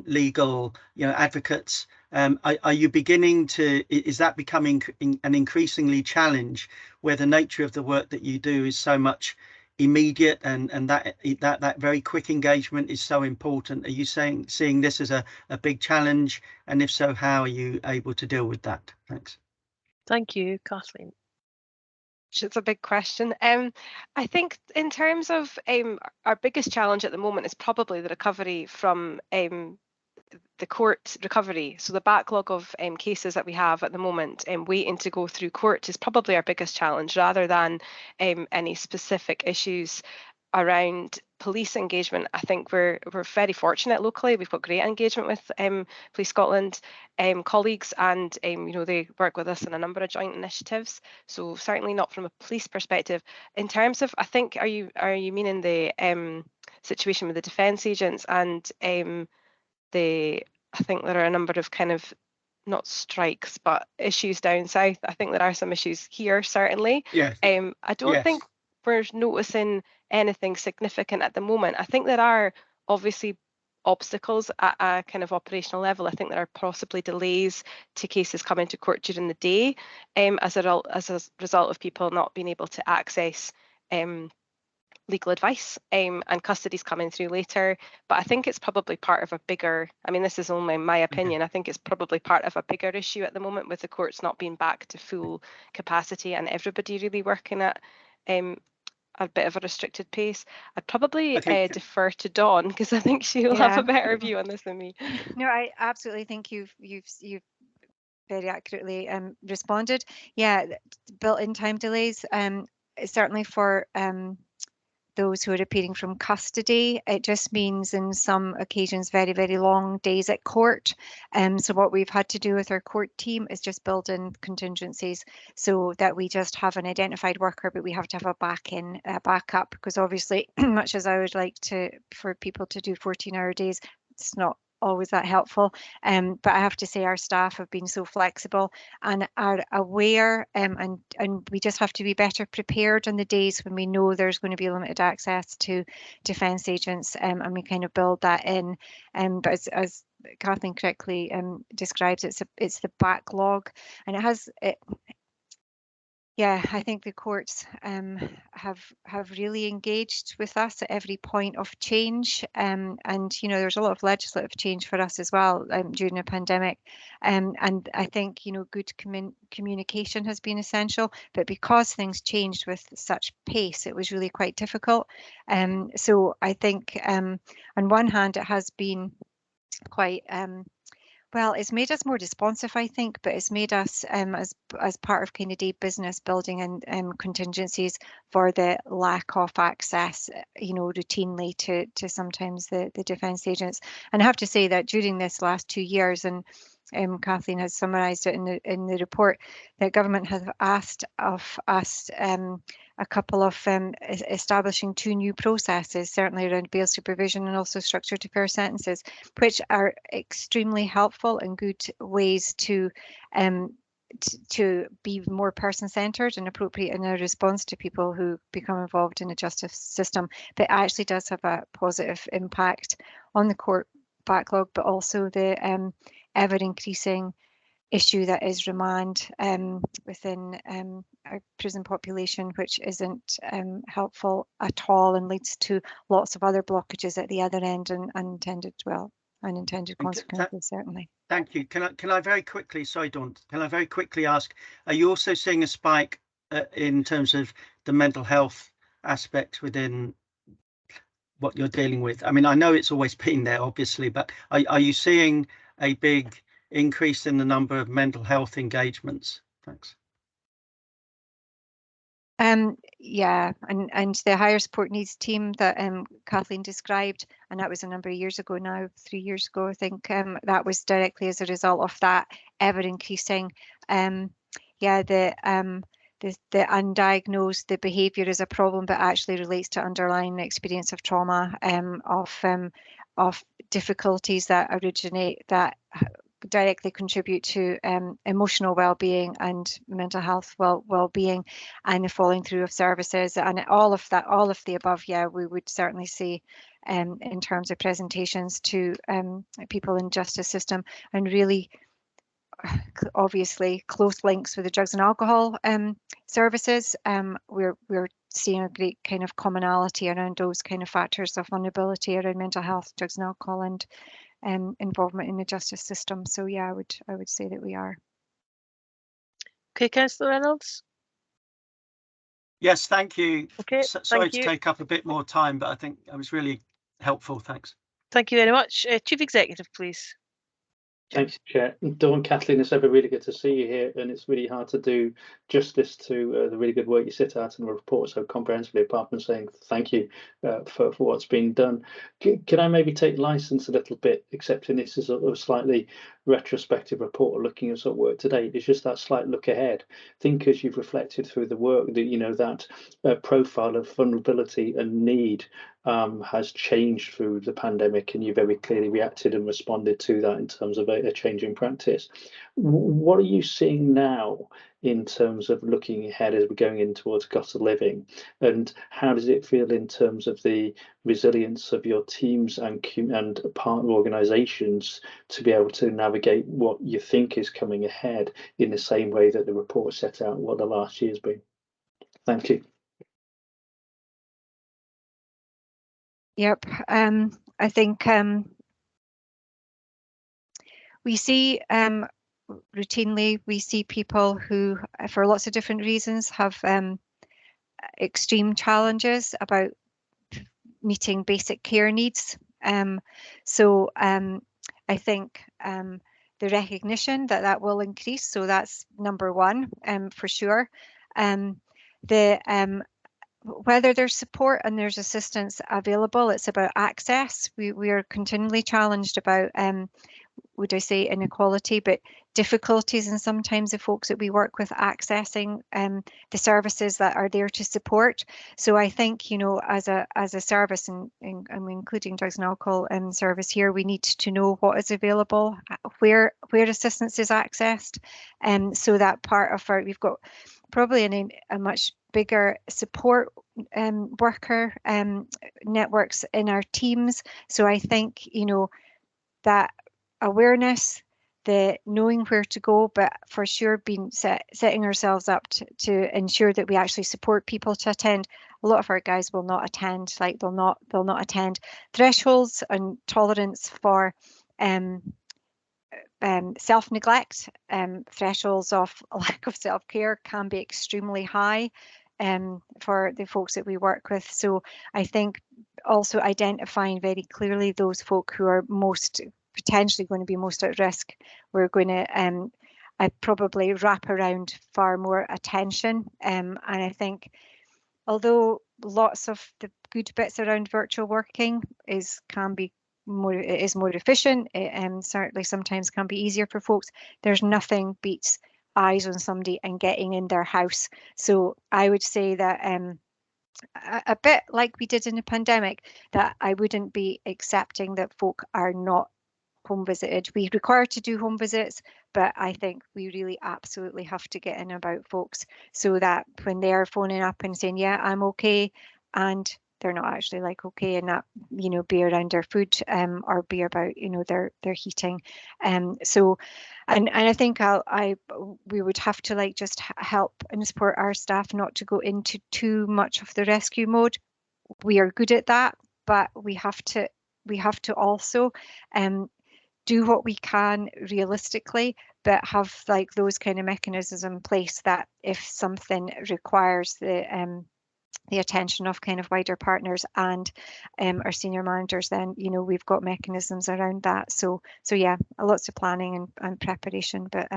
legal advocates, are you beginning to, is that becoming an increasingly challenge where the nature of the work that you do is so much immediate and that very quick engagement is so important? Are you seeing this as a big challenge, and if so, how are you able to deal with that? Thanks. Thank you, Kathleen. It's a big question. I think in terms of our biggest challenge at the moment is probably the recovery from the court recovery. So the backlog of cases that we have at the moment waiting to go through court is probably our biggest challenge, rather than any specific issues around police engagement. I think we're very fortunate locally. We've got great engagement with Police Scotland colleagues, and they work with us on a number of joint initiatives. So certainly not from a police perspective. In terms of, I think, are you meaning the situation with the defence agents and I think there are a number of kind of not strikes but issues down south. I think there are some issues here certainly. Yes. I don't think we're noticing anything significant at the moment. I think there are obviously obstacles at a kind of operational level. I think there are possibly delays to cases coming to court during the day as a result of people not being able to access legal advice and custody's coming through later. But I think it's probably part of a bigger, I mean, this is only my opinion, I think it's probably part of a bigger issue at the moment with the courts not being back to full capacity and everybody really working at a bit of a restricted pace. I'd probably defer to Dawn, because I think she'll have a better view on this than me. No, I absolutely think you've very accurately responded. Yeah, built-in time delays, certainly for those who are appearing from custody. It just means in some occasions very, very long days at court. So what we've had to do with our court team is just build in contingencies so that we just have an identified worker, but we have to have a backup, because obviously, much as I would like for people to do 14-hour days, it's not always that helpful. But I have to say our staff have been so flexible and are aware, and we just have to be better prepared on the days when we know there's going to be limited access to defence agents, and we kind of build that in. But as Kathleen correctly describes, it's the backlog, and yeah, I think the courts have really engaged with us at every point of change, and there's a lot of legislative change for us as well during the pandemic, and I think good communication has been essential. But because things changed with such pace, it was really quite difficult. So I think on one hand it has been quite well, it's made us more responsive, I think, but it's made us, as part of kind of day business, building in contingencies for the lack of access, routinely to sometimes the defence agents. And I have to say that during this last 2 years, and Kathleen has summarised it in the report, that government has asked of us a couple of establishing 2 new processes, certainly around bail supervision and also structure to fair sentences, which are extremely helpful and good ways to be more person-centred and appropriate in our response to people who become involved in the justice system. But it actually does have a positive impact on the court backlog, but also the ever increasing issue that is remand within our prison population, which isn't helpful at all and leads to lots of other blockages at the other end and unintended consequences, certainly. Thank you. Can I very quickly, sorry Dawn, can I very quickly ask, are you also seeing a spike in terms of the mental health aspects within what you're dealing with? I mean, I know it's always been there, obviously, but are you seeing a big increase in the number of mental health engagements? Thanks. Yeah, and the higher support needs team that Kathleen described, and that was a number of years ago now, 3 years ago, I think, that was directly as a result of that ever increasing. Yeah, the undiagnosed, the behaviour is a problem, but actually relates to underlying experience of trauma, of difficulties that originate, that directly contribute to emotional well-being and mental health well-being, and the following through of services, and all of that, all of the above. Yeah, we would certainly see in terms of presentations to people in justice system, and really obviously close links with the drugs and alcohol services. We're seeing a great kind of commonality around those kind of factors of vulnerability around mental health, drugs and alcohol, and involvement in the justice system. So yeah, I would say that we are. Okay, Councillor Reynolds. Yes, thank you. Okay, sorry to take up a bit more time, but I think that was really helpful. Thanks. Thank you very much. Chief Executive, please. Thanks, Chair. Dawn, Kathleen, it's ever really good to see you here, and it's really hard to do justice to the really good work you set out in the report so comprehensively, apart from saying thank you for what's been done. Can I maybe take license a little bit, accepting this is a slightly retrospective report looking at sort of work to date? It's just that slight look ahead. Think as you've reflected through the work that, you know, that profile of vulnerability and need has changed through the pandemic, and you very clearly reacted and responded to that in terms of a change in practice. What are you seeing now in terms of looking ahead as we're going in towards cost of living, and how does it feel in terms of the resilience of your teams and partner organisations to be able to navigate what you think is coming ahead in the same way that the report set out what the last year's been? Thank you. Yep, I think we see routinely, we see people who, for lots of different reasons, have extreme challenges about meeting basic care needs. So I think the recognition that will increase, so that's number one, for sure. Whether there's support and there's assistance available, it's about access. We are continually challenged about, would I say, inequality, but difficulties in sometimes the folks that we work with accessing the services that are there to support. So I think, you know, as a service, and including drugs and alcohol service here, we need to know what is available, where assistance is accessed, so that part of our, we've got probably a much bigger support worker networks in our teams. So I think, you know, that awareness, the knowing where to go, but for sure being setting ourselves up to ensure that we actually support people to attend. A lot of our guys will not attend, like they'll not attend. Thresholds and tolerance for self-neglect, thresholds of lack of self-care can be extremely high for the folks that we work with. So I think also identifying very clearly those folk who are most potentially going to be most at risk, we're going to probably wrap around far more attention. And I think although lots of the good bits around virtual working can be it is more efficient. It certainly sometimes can be easier for folks. There's nothing beats eyes on somebody and getting in their house. So I would say that a bit like we did in the pandemic, that I wouldn't be accepting that folk are not home visited. We require to do home visits, but I think we really absolutely have to get in about folks so that when they're phoning up and saying, yeah, I'm okay, and they're not actually like okay, and that, you know, be around their food or be about, you know, their heating. So and I think we would have to like just help and support our staff not to go into too much of the rescue mode. We are good at that, but we have to also do what we can realistically, but have like those kind of mechanisms in place that if something requires the attention of kind of wider partners and our senior managers, then, you know, we've got mechanisms around that. So yeah, lots of planning and preparation, but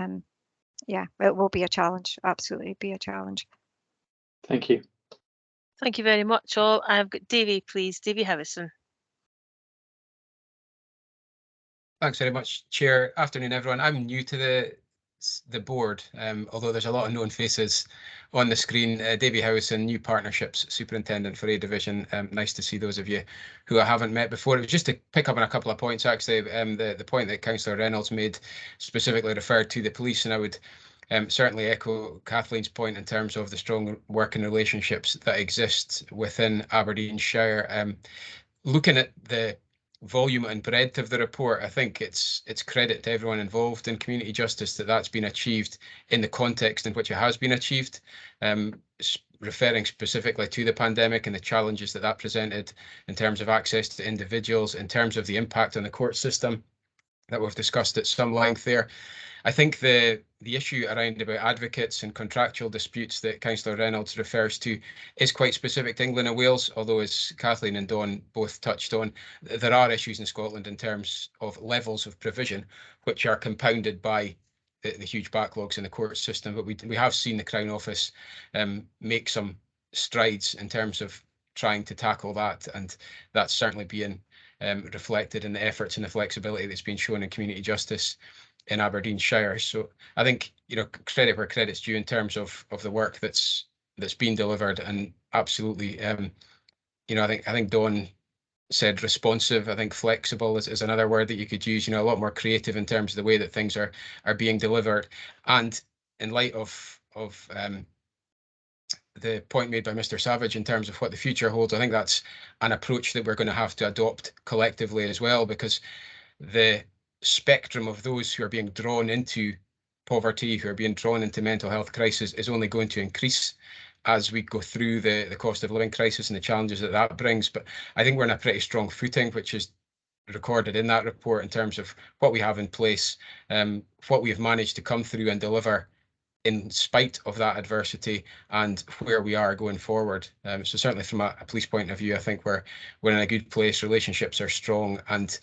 yeah, it will be a challenge, absolutely be a challenge. Thank you. Thank you very much all. I've got Davy, please. Davy Hewison. Thanks very much, Chair. Afternoon, everyone. I'm new to the board, although there's a lot of known faces on the screen. Davy Howison, new partnerships superintendent for A Division. Nice to see those of you who I haven't met before. It was just to pick up on a couple of points, actually. The point that Councillor Reynolds made specifically referred to the police, and I would certainly echo Kathleen's point in terms of the strong working relationships that exist within Aberdeenshire. Looking at the volume and breadth of the report, I think it's credit to everyone involved in community justice that that's been achieved in the context in which it has been achieved, referring specifically to the pandemic and the challenges that presented in terms of access to individuals, in terms of the impact on the court system that we've discussed at some length there. I think the issue around about advocates and contractual disputes that Councillor Reynolds refers to is quite specific to England and Wales, although as Kathleen and Dawn both touched on, there are issues in Scotland in terms of levels of provision, which are compounded by the huge backlogs in the court system. But we have seen the Crown Office make some strides in terms of trying to tackle that, and that's certainly being reflected in the efforts and the flexibility that's been shown in community justice in Aberdeenshire. So I think, you know, credit where credit's due in terms of the work that's been delivered, and absolutely, you know, I think Dawn said responsive. I think flexible is another word that you could use. You know, a lot more creative in terms of the way that things are being delivered. And in light of the point made by Mr. Savage in terms of what the future holds, I think that's an approach that we're going to have to adopt collectively as well, because the spectrum of those who are being drawn into poverty, who are being drawn into mental health crisis, is only going to increase as we go through the cost of living crisis and the challenges that brings. But I think we're in a pretty strong footing, which is recorded in that report in terms of what we have in place, what we have managed to come through and deliver in spite of that adversity, and where we are going forward. So certainly from a police point of view, I think we're in a good place. Relationships are strong, and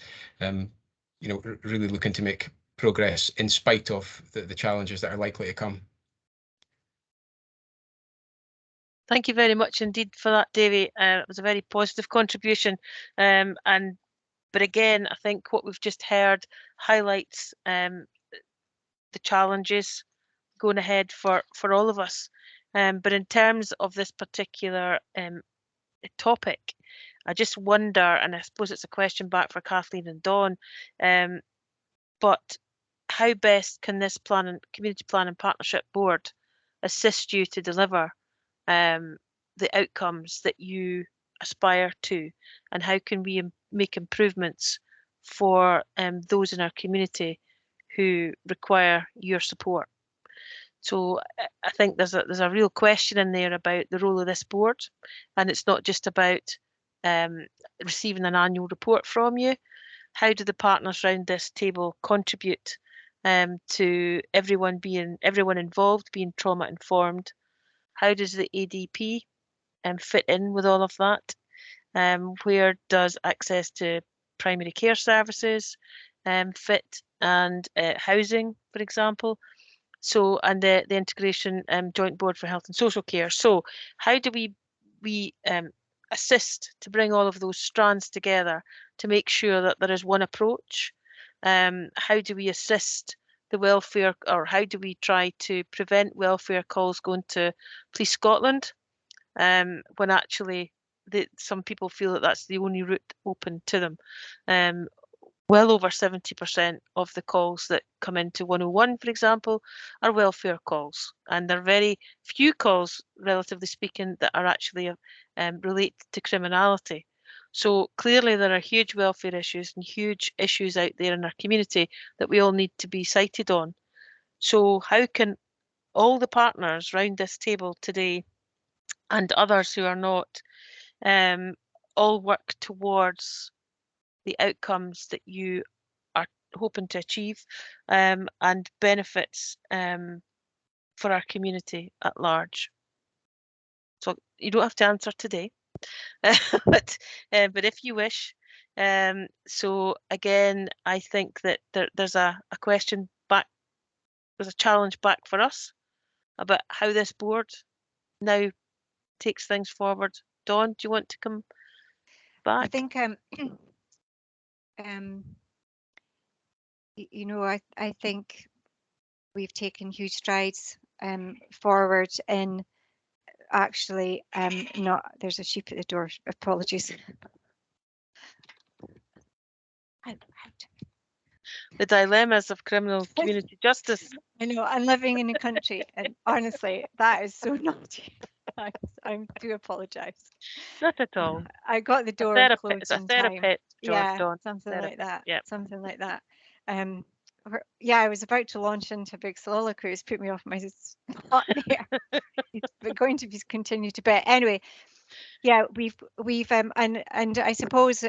you know, really looking to make progress in spite of the challenges that are likely to come. Thank you very much indeed for that, Davy. It was a very positive contribution. But again, I think what we've just heard highlights the challenges going ahead for all of us. But in terms of this particular topic, I just wonder, and I suppose it's a question back for Kathleen and Dawn, but how best can this community planning partnership board assist you to deliver the outcomes that you aspire to, and how can we make improvements for those in our community who require your support? So I think there's a real question in there about the role of this board, and it's not just about receiving an annual report from you. How do the partners around this table contribute to everyone involved being trauma informed? How does the ADP fit in with all of that? Where does access to primary care services fit, and housing, for example? So, and the integration joint board for health and social care. So how do we assist to bring all of those strands together to make sure that there is one approach. How do we assist the welfare, or how do we try to prevent welfare calls going to Police Scotland, when actually some people feel that that's the only route open to them. Well over 70% of the calls that come into 101, for example, are welfare calls, and there are very few calls, relatively speaking, that are actually related to criminality. So clearly there are huge welfare issues and huge issues out there in our community that we all need to be cited on. So how can all the partners round this table today, and others who are not, all work towards the outcomes that you are hoping to achieve, and benefits for our community at large? So you don't have to answer today, but if you wish. So again, I think that there's a question back, there's a challenge back for us about how this board now takes things forward. Dawn, do you want to come back? I think you know, I think we've taken huge strides forward in actually not, there's a sheep at the door, apologies. The dilemmas of criminal community justice. I know, I'm living in a country, and honestly, that is so naughty. I do apologise. Not at all. I got the door closed it's a in time. therapist, Yeah, Dawn. something like that. Yep. Something like that. Yeah, I was about to launch into a big soliloquy. It's put me off my spot there. We're going to be continue to bet anyway. Yeah, we've and I suppose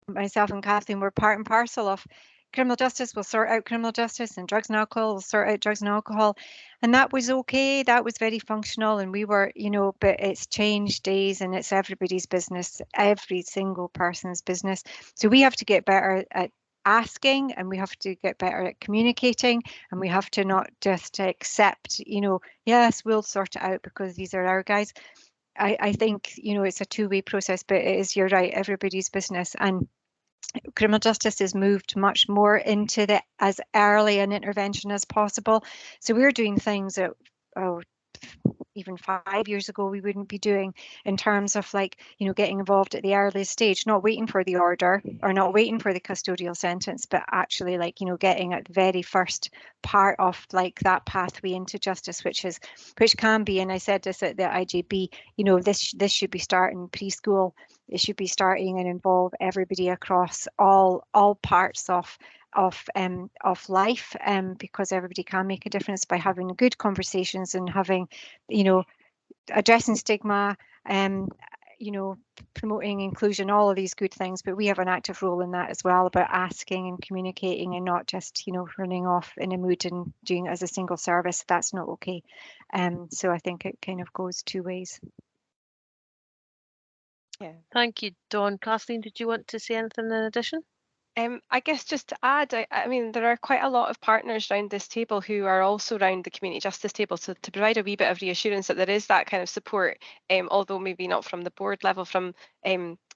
myself and Kathleen were part and parcel of criminal justice. Will sort out criminal justice, and drugs and alcohol will sort out drugs and alcohol, and that was okay. That was very functional, and we were, you know, but it's changed days, and it's everybody's business, every single person's business. So we have to get better at asking, and we have to get better at communicating, and we have to not just accept, you know, yes, we'll sort it out because these are our guys. I think, you know, it's a two-way process, but it is, you're right, everybody's business. And criminal justice is moved much more into the as early an intervention as possible. So we're doing things that, even 5 years ago we wouldn't be doing, in terms of, like, you know, getting involved at the earliest stage, not waiting for the order or not waiting for the custodial sentence, but actually, like, you know, getting at the very first part of, like, that pathway into justice, which can be, and I said this at the IJB, you know, this should be starting preschool. It should be starting and involve everybody across all parts of life, because everybody can make a difference by having good conversations and having, you know, addressing stigma, you know, promoting inclusion, all of these good things. But we have an active role in that as well, about asking and communicating, and not just, you know, running off in a mood and doing it as a single service. That's not okay. So I think it kind of goes two ways. Yeah. Thank you, Dawn. Kathleen, did you want to say anything in addition? I guess just to add, I mean, there are quite a lot of partners around this table who are also around the community justice table. So to provide a wee bit of reassurance that there is that kind of support, although maybe not from the board level, from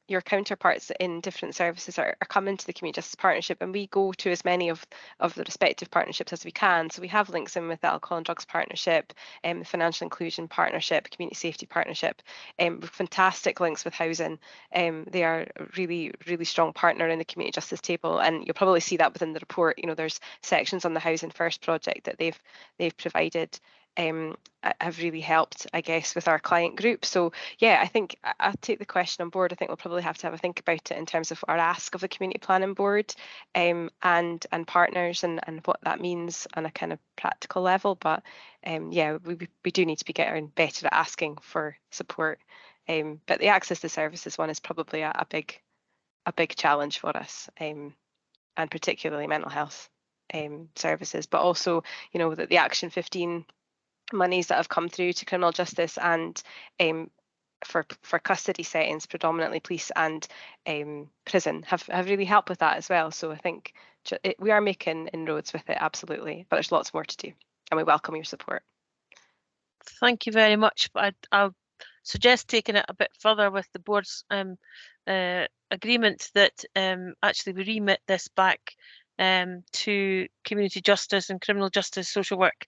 your counterparts in different services are coming to the Community Justice Partnership, and we go to as many of the respective partnerships as we can. So we have links in with the Alcohol and Drugs Partnership, the Financial Inclusion Partnership, Community Safety Partnership, with fantastic links with housing. They are a really, really strong partner in the Community Justice table, and you'll probably see that within the report. You know, there's sections on the Housing First project that they've provided. Have really helped, I guess, with our client group. So yeah, I think I'll take the question on board. I think we'll probably have to have a think about it in terms of our ask of the community planning board, and partners, and what that means on a kind of practical level. But yeah, we do need to be getting better at asking for support. But the access to services one is probably a big challenge for us, and particularly mental health services. But also, you know, that the Action 15 monies that have come through to criminal justice and for custody settings, predominantly police and prison, have really helped with that as well. So I think we are making inroads with it, absolutely, but there's lots more to do, and we welcome your support. Thank you very much. I'll suggest taking it a bit further with the board's agreement that actually we remit this back to community justice and criminal justice social work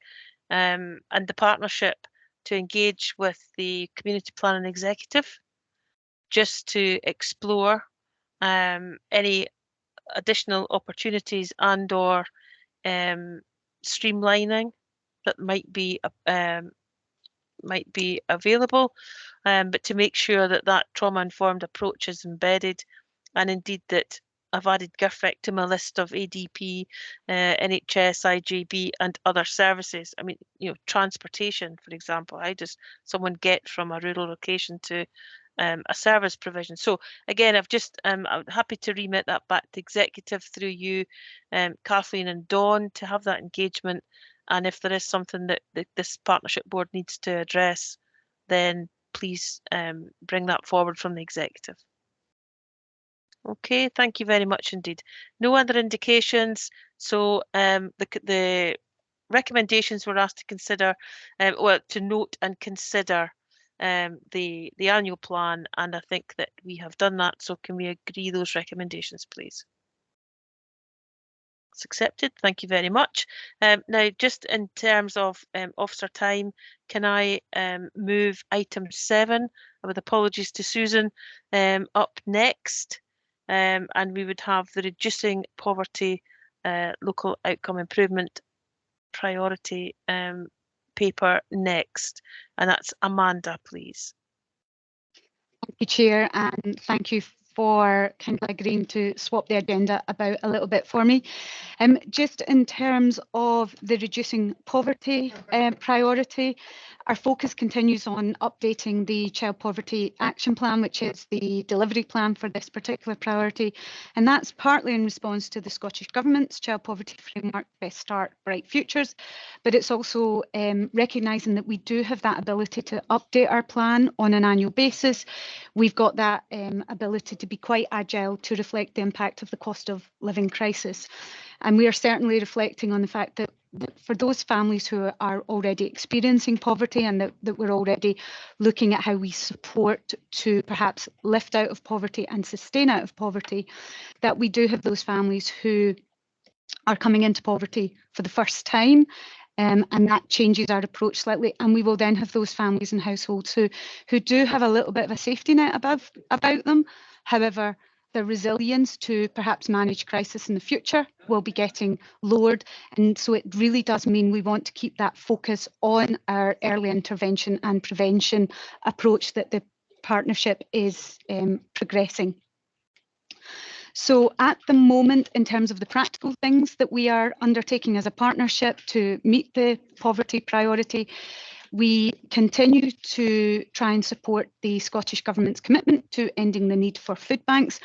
and the partnership to engage with the community planning executive just to explore any additional opportunities and or streamlining that might be available, but to make sure that that trauma-informed approach is embedded, and indeed that I've added GIRFEC to my list of ADP, NHS, IJB and other services. I mean, you know, transportation, for example, how does someone get from a rural location to a service provision? So again, I'm happy to remit that back to executive through you, Kathleen and Dawn, to have that engagement. And if there is something that this partnership board needs to address, then please bring that forward from the executive. Okay, thank you very much indeed. No other indications. So the recommendations were asked to consider, well, to note and consider the annual plan, and I think that we have done that. So can we agree those recommendations, please? It's accepted. Thank you very much. Now, just in terms of officer time, can I move item 7, with apologies to Susan, up next? And we would have the reducing poverty local outcome improvement priority paper next. And that's Amanda, please. Thank you, Chair, and thank you for kindly agreeing to swap the agenda about a little bit for me. Just in terms of the reducing poverty priority, our focus continues on updating the Child Poverty Action Plan, which is the delivery plan for this particular priority. And that's partly in response to the Scottish Government's Child Poverty Framework, Best Start, Bright Futures. But it's also recognising that we do have that ability to update our plan on an annual basis. We've got that ability to be quite agile to reflect the impact of the cost of living crisis. And we are certainly reflecting on the fact that for those families who are already experiencing poverty, and that we're already looking at how we support to perhaps lift out of poverty and sustain out of poverty, that we do have those families who are coming into poverty for the first time. And that changes our approach slightly, and we will then have those families and households who do have a little bit of a safety net about them. However, the resilience to perhaps manage crisis in the future will be getting lowered, and so it really does mean we want to keep that focus on our early intervention and prevention approach that the partnership is progressing. So at the moment, in terms of the practical things that we are undertaking as a partnership to meet the poverty priority, we continue to try and support the Scottish Government's commitment to ending the need for food banks.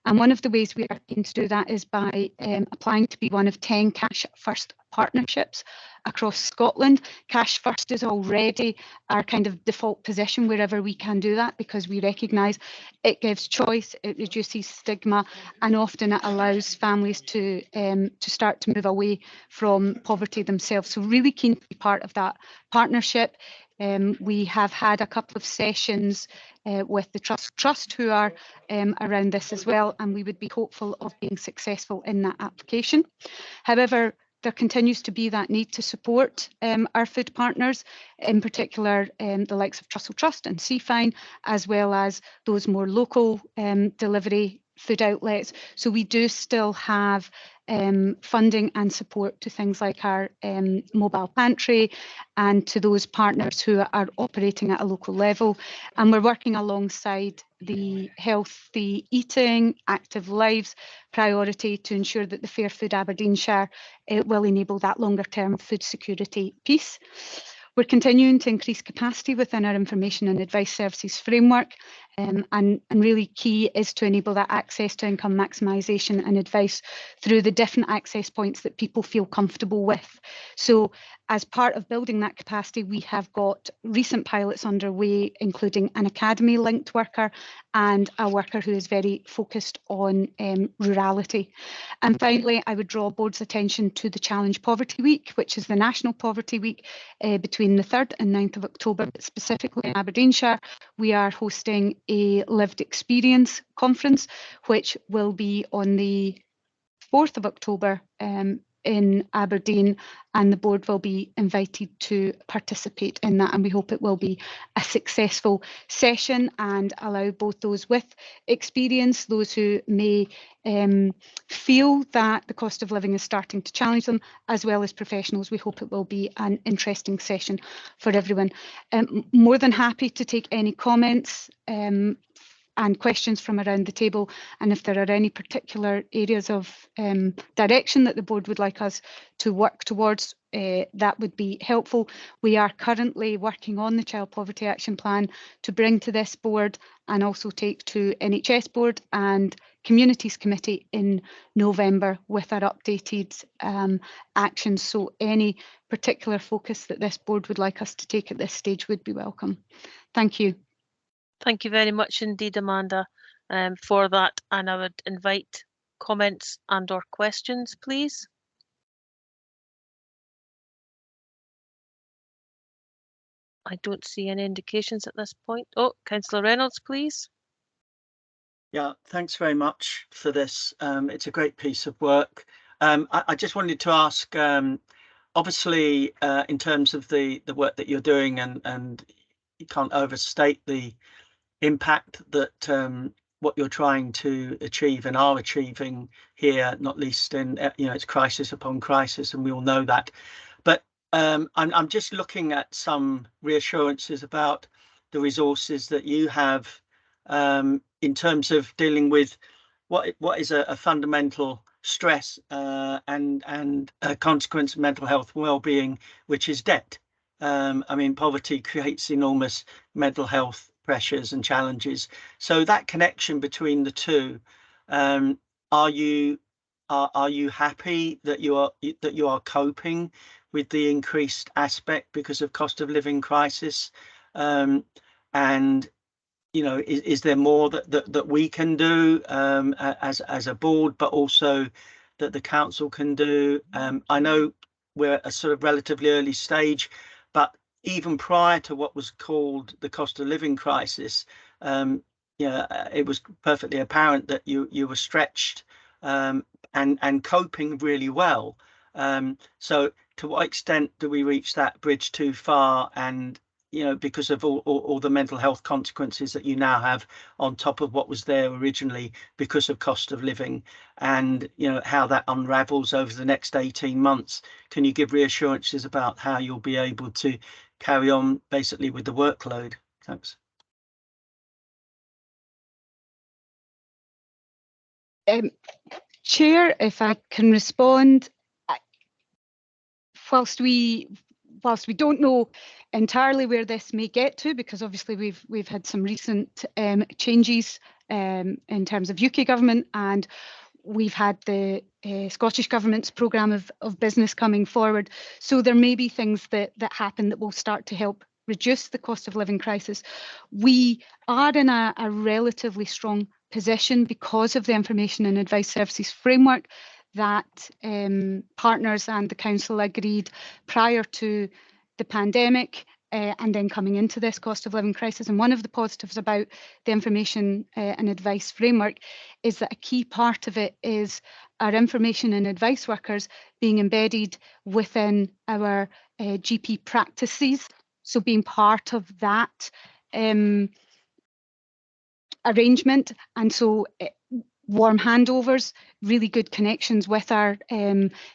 And one of the ways we are keen to do that is by applying to be one of 10 Cash First partnerships across Scotland. Cash First is already our kind of default position wherever we can do that, because we recognise it gives choice, it reduces stigma, and often it allows families to start to move away from poverty themselves. So really keen to be part of that partnership. We have had a couple of sessions with the Trust who are around this as well, and we would be hopeful of being successful in that application. However, there continues to be that need to support our food partners, in particular the likes of Trussell Trust and CFINE, as well as those more local delivery food outlets. So we do still have funding and support to things like our mobile pantry and to those partners who are operating at a local level. And we're working alongside the Healthy Eating, Active Lives priority to ensure that the Fair Food Aberdeenshire will enable that longer term food security piece. We're continuing to increase capacity within our information and advice services framework and really key is to enable that access to income maximisation and advice through the different access points that people feel comfortable with. So as part of building that capacity, we have got recent pilots underway, including an academy linked worker and a worker who is very focused on rurality. And finally, I would draw board's attention to the Challenge Poverty Week, which is the National Poverty Week between the 3rd and 9th of October. But specifically in Aberdeenshire, we are hosting a lived experience conference, which will be on the 4th of October in Aberdeen, and the board will be invited to participate in that, and we hope it will be a successful session and allow both those with experience, those who may feel that the cost of living is starting to challenge them, as well as professionals. We hope it will be an interesting session for everyone. More than happy to take any comments and questions from around the table, and if there are any particular areas of direction that the board would like us to work towards, that would be helpful. We are currently working on the Child Poverty Action Plan to bring to this board and also take to NHS Board and Communities Committee in November with our updated actions. So any particular focus that this board would like us to take at this stage would be welcome. Thank you. Thank you very much indeed, Amanda, for that. And I would invite comments and or questions, please. I don't see any indications at this point. Oh, Councillor Reynolds, please. Yeah, thanks very much for this. It's a great piece of work. I just wanted to ask, obviously, in terms of the work that you're doing, and you can't overstate the impact that what you're trying to achieve and are achieving here, not least in it's crisis upon crisis, and we all know that. But I'm just looking at some reassurances about the resources that you have in terms of dealing with what is a fundamental stress and a consequence of mental health and well-being, which is debt. I mean, poverty creates enormous mental health pressures and challenges. So that connection between the two, are you happy that you are coping with the increased aspect because of cost of living crisis? And is there more that we can do as a board, but also that the council can do? I know we're at a sort of relatively early stage, but even prior to what was called the cost of living crisis, it was perfectly apparent that you were stretched and coping really well. So to what extent do we reach that bridge too far? And because of all the mental health consequences that you now have on top of what was there originally because of cost of living, and how that unravels over the next 18 months. Can you give reassurances about how you'll be able to carry on basically with the workload? Thanks. Chair, if I can respond, whilst we don't know entirely where this may get to, because obviously we've had some recent changes in terms of UK government, and we've had the Scottish Government's programme of business coming forward. So there may be things that happen that will start to help reduce the cost of living crisis. We are in a relatively strong position because of the Information and Advice Services framework that partners and the council agreed prior to the pandemic and then coming into this cost of living crisis. And one of the positives about the Information and Advice framework is that a key part of it is our information and advice workers being embedded within our GP practices. So being part of that arrangement, and so warm handovers, really good connections with our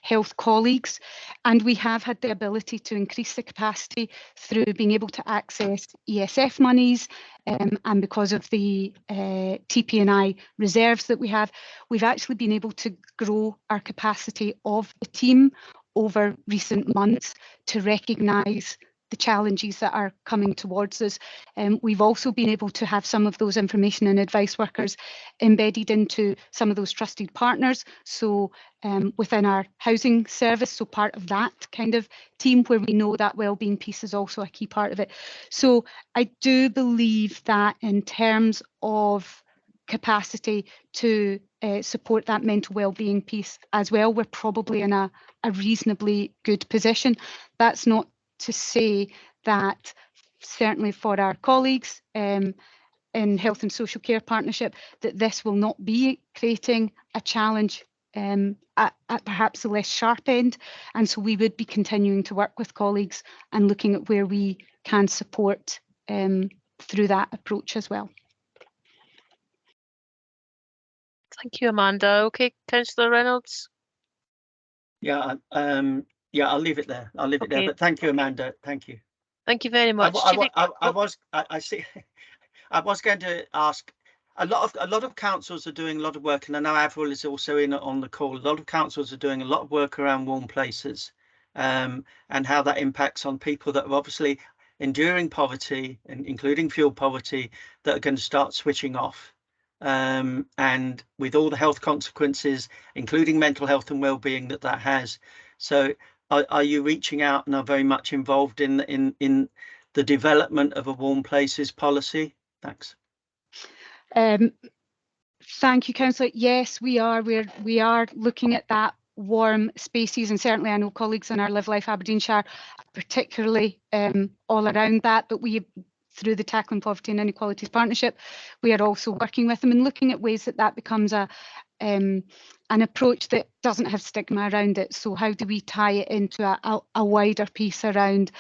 health colleagues, and we have had the ability to increase the capacity through being able to access ESF monies, and because of the TP&I reserves that we have, we've actually been able to grow our capacity of the team over recent months to recognise the challenges that are coming towards us. We've also been able to have some of those information and advice workers embedded into some of those trusted partners. So within our housing service, so part of that kind of team where we know that wellbeing piece is also a key part of it. So I do believe that in terms of capacity to support that mental wellbeing piece as well, we're probably in a reasonably good position. That's not to say that certainly for our colleagues in Health and Social Care Partnership, that this will not be creating a challenge at perhaps a less sharp end. And so we would be continuing to work with colleagues and looking at where we can support through that approach as well. Thank you, Amanda. Okay, Councillor Reynolds. Yeah, yeah, I'll leave it there. I'll leave it there. Okay. But thank you, Amanda. Thank you. Thank you very much. I see. I was going to ask. A lot of councils are doing a lot of work, and I know Avril is also in on the call. A lot of councils are doing a lot of work around warm places, and how that impacts on people that are obviously enduring poverty, and including fuel poverty, that are going to start switching off. And with all the health consequences, including mental health and well-being that has. So are you reaching out and are very much involved in the development of a warm places policy? Thanks. Thank you, Councillor. Yes, we are. We are looking at that warm spaces, and certainly I know colleagues in our Live Life Aberdeenshire, particularly all around that. But we, through the Tackling Poverty and Inequalities Partnership, we are also working with them and looking at ways that becomes an approach that doesn't have stigma around it. So how do we tie it into a wider piece around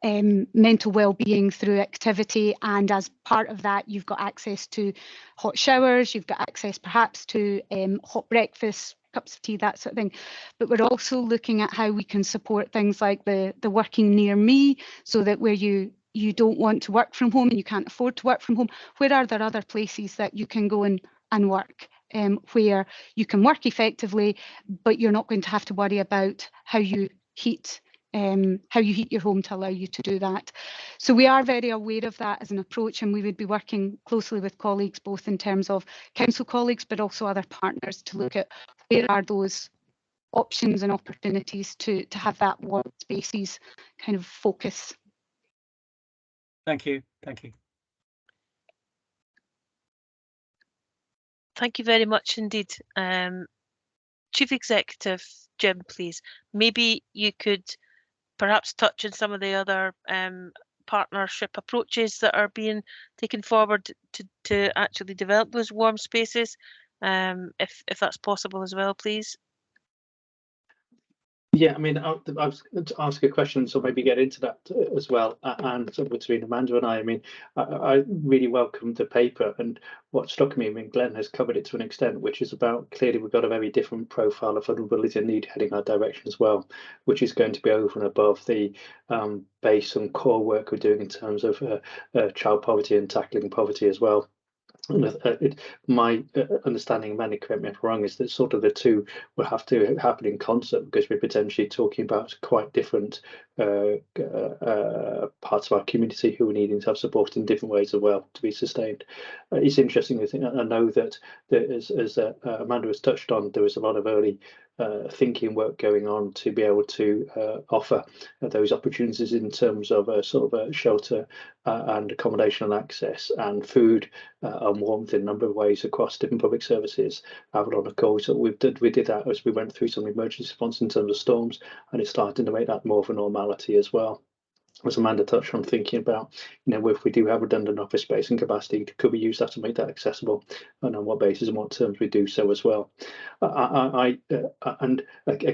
mental well-being through activity, and as part of that you've got access to hot showers, you've got access perhaps to hot breakfast, cups of tea, that sort of thing. But we're also looking at how we can support things like the working near me, so that where you don't want to work from home and you can't afford to work from home, where are there other places that you can go and work, where you can work effectively, but you're not going to have to worry about how you heat your home to allow you to do that. So we are very aware of that as an approach, and we would be working closely with colleagues, both in terms of council colleagues, but also other partners, to look at where are those options and opportunities to have that warm spaces kind of focus. Thank you. Thank you. Thank you very much indeed. Chief Executive Jim, please. Maybe you could perhaps touch on some of the other partnership approaches that are being taken forward to actually develop those warm spaces, if that's possible as well, please. Yeah, I mean, I'll ask a question, so maybe get into that as well. And so between Amanda and I mean, I really welcomed the paper, and what struck me, I mean, Glenn has covered it to an extent, which is about clearly we've got a very different profile of vulnerability and need heading our direction as well, which is going to be over and above the base and core work we're doing in terms of child poverty and tackling poverty as well. My understanding, Manny, correct me if I'm wrong, is that sort of the two will have to happen in concert, because we're potentially talking about quite different parts of our community who are needing to have support in different ways as well to be sustained. It's interesting, I think. I know that as Amanda has touched on, there was a lot of early thinking work going on to be able to offer those opportunities in terms of sort of shelter and accommodation and access and food and warmth in a number of ways across different public services. Avalon, of course, so we did that as we went through some emergency response in terms of storms, and it's starting to make that more of a normality as well. As Amanda touched on, thinking about, if we do have redundant office space and capacity, could we use that to make that accessible, and on what basis and what terms we do so as well. I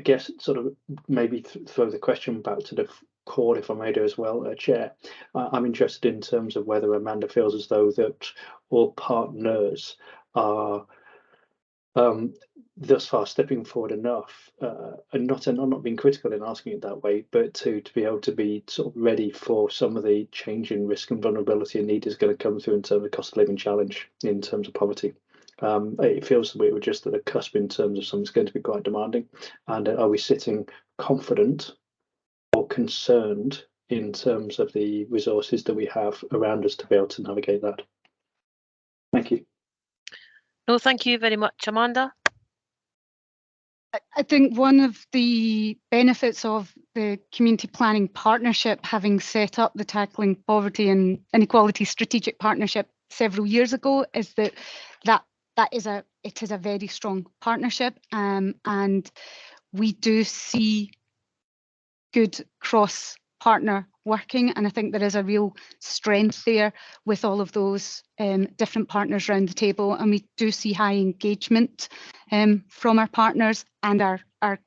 guess sort of maybe throw the question back to the core, if I may do as well, Chair. I'm interested in terms of whether Amanda feels as though that all partners are thus far stepping forward enough, and I'm not being critical in asking it that way, but to be able to be sort of ready for some of the change in risk and vulnerability and need is going to come through in terms of cost of living challenge, in terms of poverty. It feels that we're just at a cusp in terms of something's going to be quite demanding. And are we sitting confident or concerned in terms of the resources that we have around us to be able to navigate that. Thank you. No, thank you very much, Amanda. I think one of the benefits of the Community Planning Partnership, having set up the Tackling Poverty and Inequality Strategic Partnership several years ago, is that it is a very strong partnership, and we do see good cross-partner working, and I think there is a real strength there with all of those different partners around the table, and we do see high engagement from our partners and our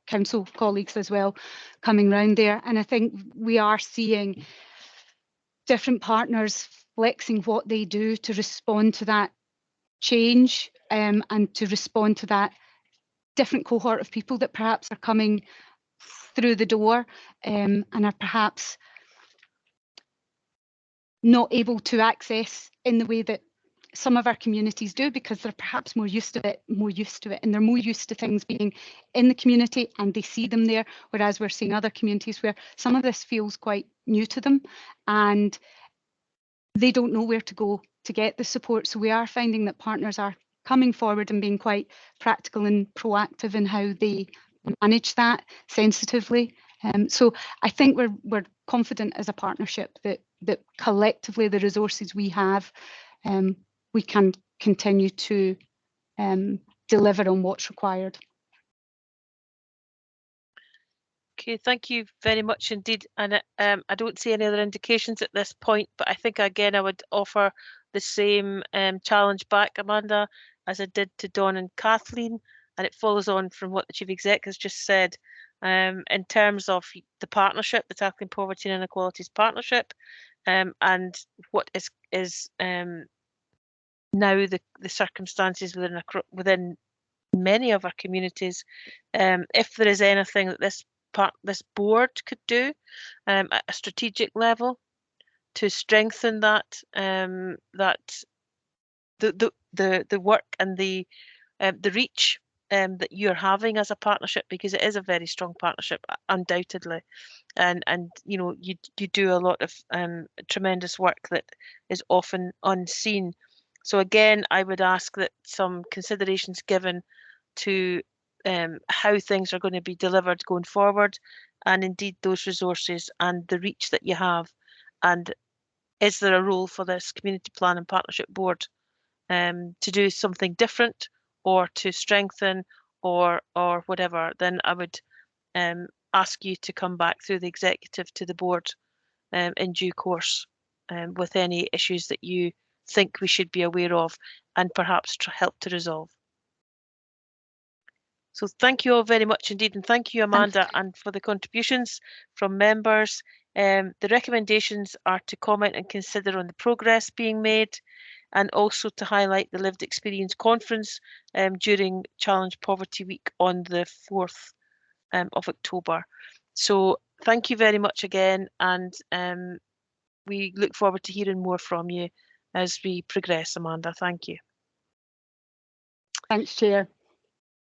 council colleagues as well coming round there. And I think we are seeing different partners flexing what they do to respond to that change, and to respond to that different cohort of people that perhaps are coming through the door, and are perhaps not able to access in the way that some of our communities do, because they're perhaps more used to it, and they're more used to things being in the community and they see them there, whereas we're seeing other communities where some of this feels quite new to them and they don't know where to go to get the support. So we are finding that partners are coming forward and being quite practical and proactive in how they manage that sensitively. So I think we're confident as a partnership that collectively the resources we have, we can continue to deliver on what's required. Okay, thank you very much indeed. And I don't see any other indications at this point, but I think again I would offer the same challenge back, Amanda, as I did to Dawn and Kathleen, and it follows on from what the Chief Exec has just said. In terms of the partnership, the Tackling Poverty and Inequalities Partnership, and what is now the circumstances within many of our communities, if there is anything that this board could do at a strategic level to strengthen that the work and the reach that you're having as a partnership, because it is a very strong partnership, undoubtedly, and you know, you do a lot of tremendous work that is often unseen. So again, I would ask that some considerations given to how things are going to be delivered going forward, and indeed those resources and the reach that you have, and is there a role for this Community Plan and Partnership Board to do something different or to strengthen or whatever. Then I would ask you to come back through the executive to the board in due course with any issues that you think we should be aware of and perhaps help to resolve. So thank you all very much indeed, and thank you, Amanda, and for the contributions from members. The recommendations are to comment and consider on the progress being made, and also to highlight the Lived Experience Conference during Challenge Poverty Week on the 4th of October. So thank you very much again, and we look forward to hearing more from you as we progress, Amanda. Thank you. Thanks, Chair.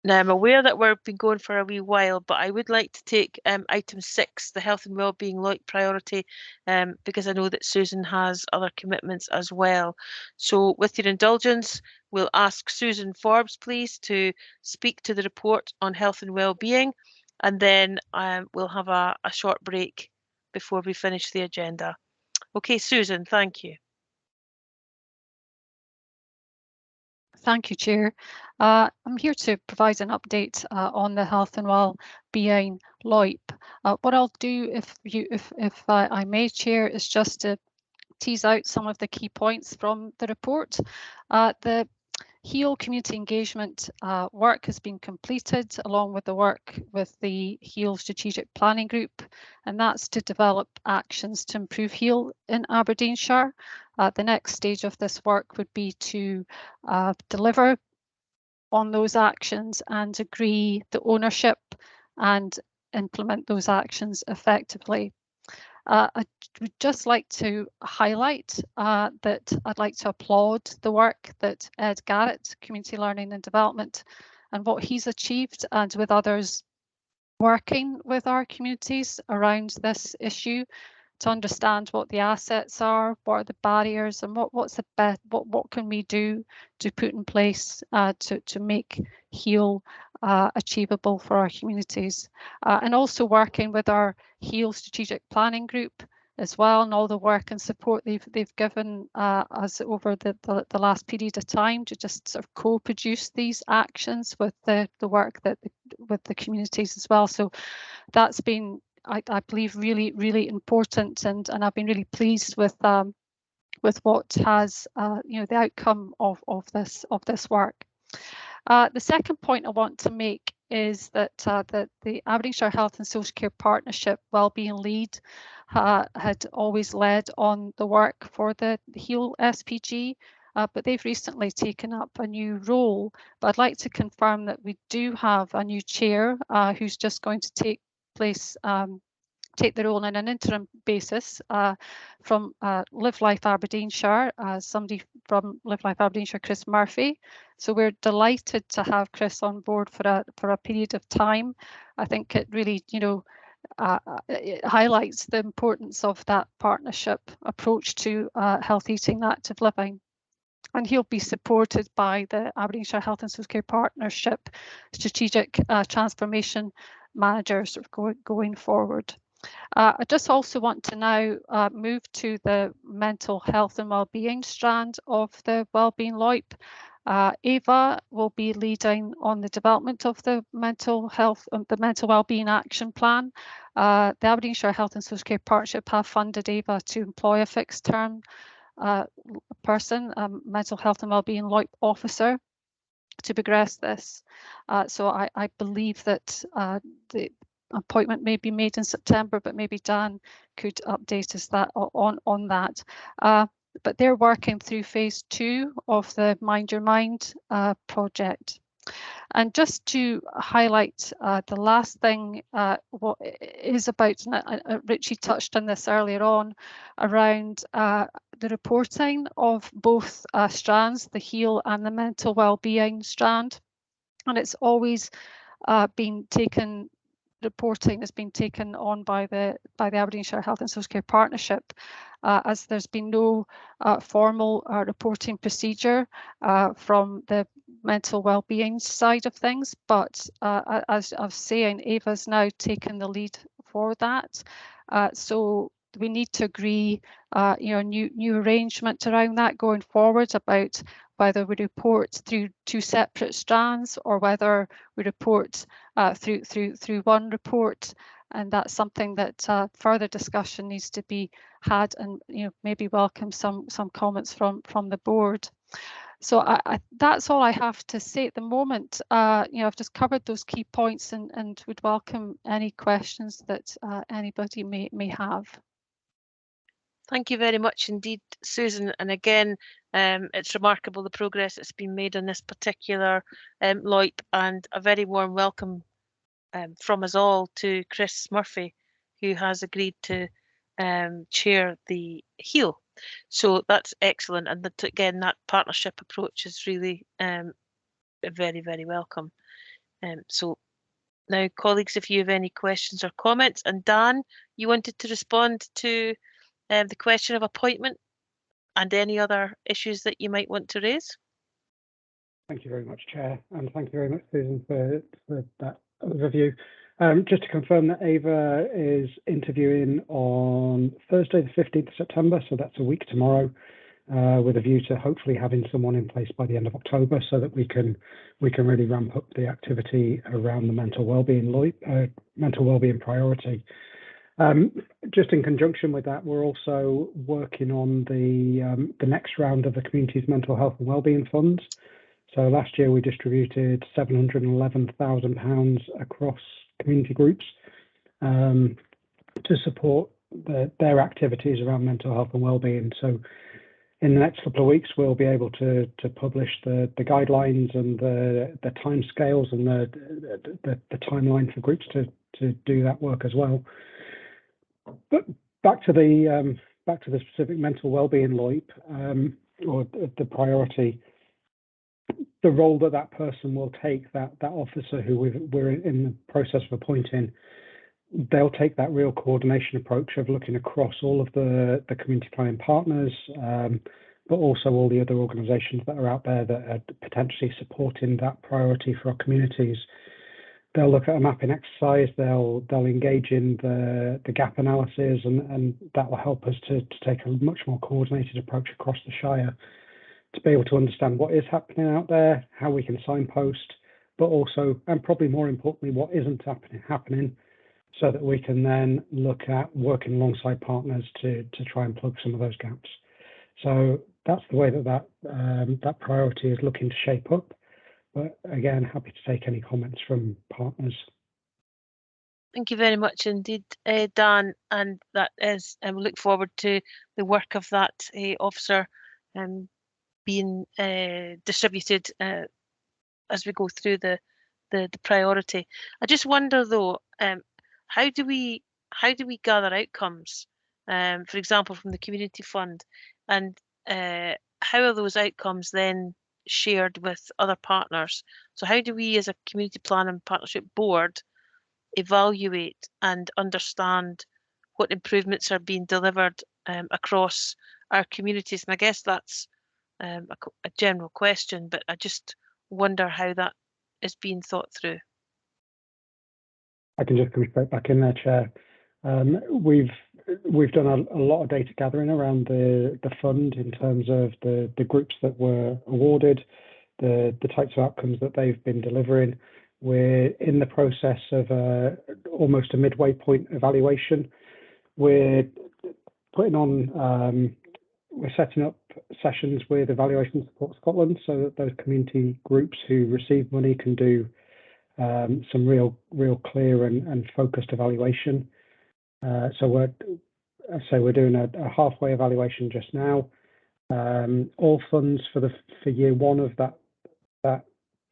Now, I'm aware that we've been going for a wee while, but I would like to take item 6, the health and wellbeing LOIC priority, because I know that Susan has other commitments as well. So with your indulgence, we'll ask Susan Forbes, please, to speak to the report on health and wellbeing, and then we'll have a short break before we finish the agenda. Okay, Susan, thank you. Thank you, Chair. I'm here to provide an update on the health and wellbeing LOIP. What I'll do, if I may, Chair, is just to tease out some of the key points from the report. The HEAL community engagement work has been completed, along with the work with the HEAL strategic planning group, and that's to develop actions to improve HEAL in Aberdeenshire. The next stage of this work would be to deliver on those actions and agree the ownership and implement those actions effectively. I would just like to highlight that I'd like to applaud the work that Ed Garrett, Community Learning and Development, and what he's achieved, and with others working with our communities around this issue. to understand what the assets are, what are the barriers, and what's the best, what can we do to put in place to make HEAL achievable for our communities, and also working with our HEAL strategic planning group as well, and all the work and support they've given us over the last period of time to just sort of co-produce these actions with the work that with the communities as well. So that's been, I believe, really important, and I've been really pleased with what has the outcome of this work. The second point I want to make is that the Aberdeenshire Health and Social Care Partnership Wellbeing Lead had always led on the work for the HEAL SPG, but they've recently taken up a new role. But I'd like to confirm that we do have a new chair who's just going to take the role on an interim basis from Live Life Aberdeenshire, somebody from Live Life Aberdeenshire, Chris Murphy. So we're delighted to have Chris on board for a period of time. I think it really, it highlights the importance of that partnership approach to health eating and active living. And he'll be supported by the Aberdeenshire Health and Social Care Partnership Strategic Transformation Manager sort of going forward. I just also want to now move to the mental health and wellbeing strand of the Wellbeing LOIP. Ava will be leading on the development of the mental health and the mental wellbeing action plan. The Aberdeenshire Health and Social Care Partnership have funded Ava to employ a fixed term person, mental health and wellbeing LOIP officer, to progress this. So I believe that the appointment may be made in September, but maybe Dan could update us on that. But they're working through phase 2 of the Mind Your Mind project. And just to highlight the last thing, what is about, and Richie touched on this earlier on, around the reporting of both strands, the HEAL and the mental wellbeing strand. And it's always been taken, reporting has been taken on by the Aberdeenshire Health and Social Care Partnership, as there's been no formal reporting procedure from the mental wellbeing side of things. But as I was saying, Ava's now taken the lead for that. So we need to agree, new arrangement around that going forward, about whether we report through 2 separate strands or whether we report through one report. And that's something that further discussion needs to be had, and maybe welcome some comments from the board. So that's all I have to say at the moment. I've just covered those key points, and would welcome any questions that anybody may have. Thank you very much indeed, Susan. And again, it's remarkable the progress that's been made on this particular LOIP, and a very warm welcome from us all to Chris Murphy, who has agreed to chair the HEAL. So that's excellent. And that, again, that partnership approach is really very, very welcome. So now, colleagues, if you have any questions or comments, and Dan, you wanted to respond to the question of appointment and any other issues that you might want to raise. Thank you very much, Chair, and thank you very much, Susan, for that overview. Just to confirm that Ava is interviewing on Thursday, the 15th of September, so that's a week tomorrow, with a view to hopefully having someone in place by the end of October, so that we can really ramp up the activity around the mental wellbeing priority. Just in conjunction with that, we're also working on the next round of the community's mental health and wellbeing funds. So last year we distributed £711,000 across community groups to support their activities around mental health and wellbeing. So in the next couple of weeks, we'll be able to publish the guidelines and the timescales and the timeline for groups to do that work as well. But back to the specific mental wellbeing LOIP, or the priority. The role that person will take, that officer who we're in the process of appointing, they'll take that real coordination approach of looking across all of the community planning partners, but also all the other organisations that are out there that are potentially supporting that priority for our communities. They'll look at a mapping exercise, they'll engage in the gap analysis, and that will help us to take a much more coordinated approach across the Shire to be able to understand what is happening out there, how we can signpost, but also, and probably more importantly, what isn't happening, so that we can then look at working alongside partners to try and plug some of those gaps. So that's the way that priority is looking to shape up. But again, happy to take any comments from partners. Thank you very much indeed, Dan, and that is, we look forward to the work of that officer being distributed as we go through the priority. I just wonder though, how do we gather outcomes, for example, from the community fund, and how are those outcomes then shared with other partners? So how do we as a community plan and partnership board evaluate and understand what improvements are being delivered across our communities? And I guess that's a general question, but I just wonder how that is being thought through. I can just come straight back in there, Chair. We've done a lot of data gathering around the fund in terms of the groups that were awarded, the types of outcomes that they've been delivering. We're in the process of almost a midway point evaluation. We're putting on, we're setting up sessions with Evaluation Support Scotland so that those community groups who receive money can do some real clear and focused evaluation. So we're doing a halfway evaluation just now. All funds for year one of that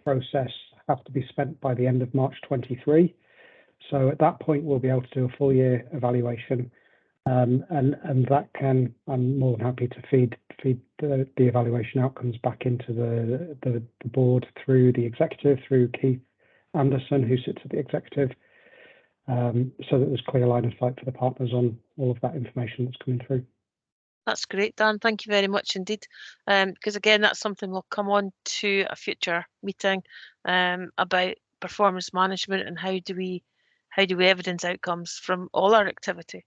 process have to be spent by the end of March 23. So at that point, we'll be able to do a full year evaluation, and that can, I'm more than happy to feed the evaluation outcomes back into the board through the executive, through Keith Anderson, who sits at the executive, so that there's clear line of sight for the partners on all of that information that's coming through. That's great, Dan. Thank you very much indeed. Because again, that's something we'll come on to a future meeting about performance management and how do we evidence outcomes from all our activity.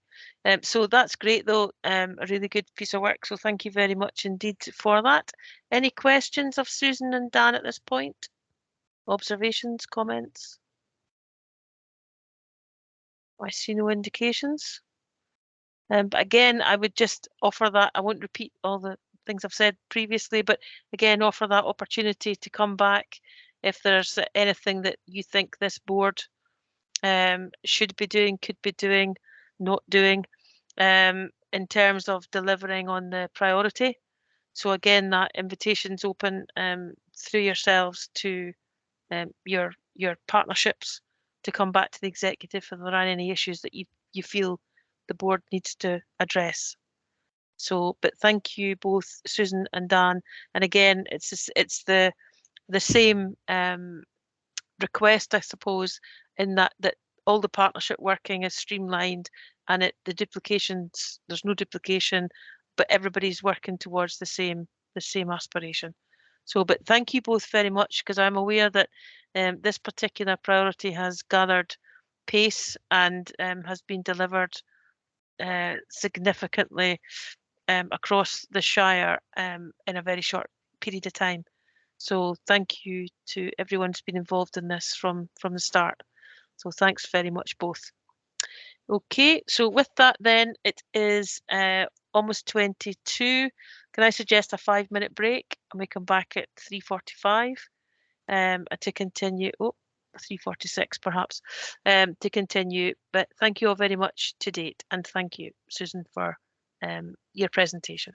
So that's great though, a really good piece of work. So thank you very much indeed for that. Any questions of Susan and Dan at this point? Observations, comments? I see no indications. But again, I would just offer that, I won't repeat all the things I've said previously, but again, offer that opportunity to come back if there's anything that you think this board should be doing, could be doing, not doing, in terms of delivering on the priority. So again, that invitation's open through yourselves to your partnerships to come back to the executive if there are any issues that you feel the board needs to address. So, but thank you both, Susan and Dan. And again, it's the same request, I suppose, in that all the partnership working is streamlined and the duplications, there's no duplication, but everybody's working towards the same aspiration. So, but thank you both very much, because I'm aware that this particular priority has gathered pace and has been delivered significantly across the Shire in a very short period of time. So thank you to everyone who's been involved in this from the start. So thanks very much both. Okay, so with that then, it is almost 22. Can I suggest a 5-minute break and we come back at 3:45 to continue? Oh, 3:46 perhaps, to continue. But thank you all very much to date, and thank you, Susan, for your presentation.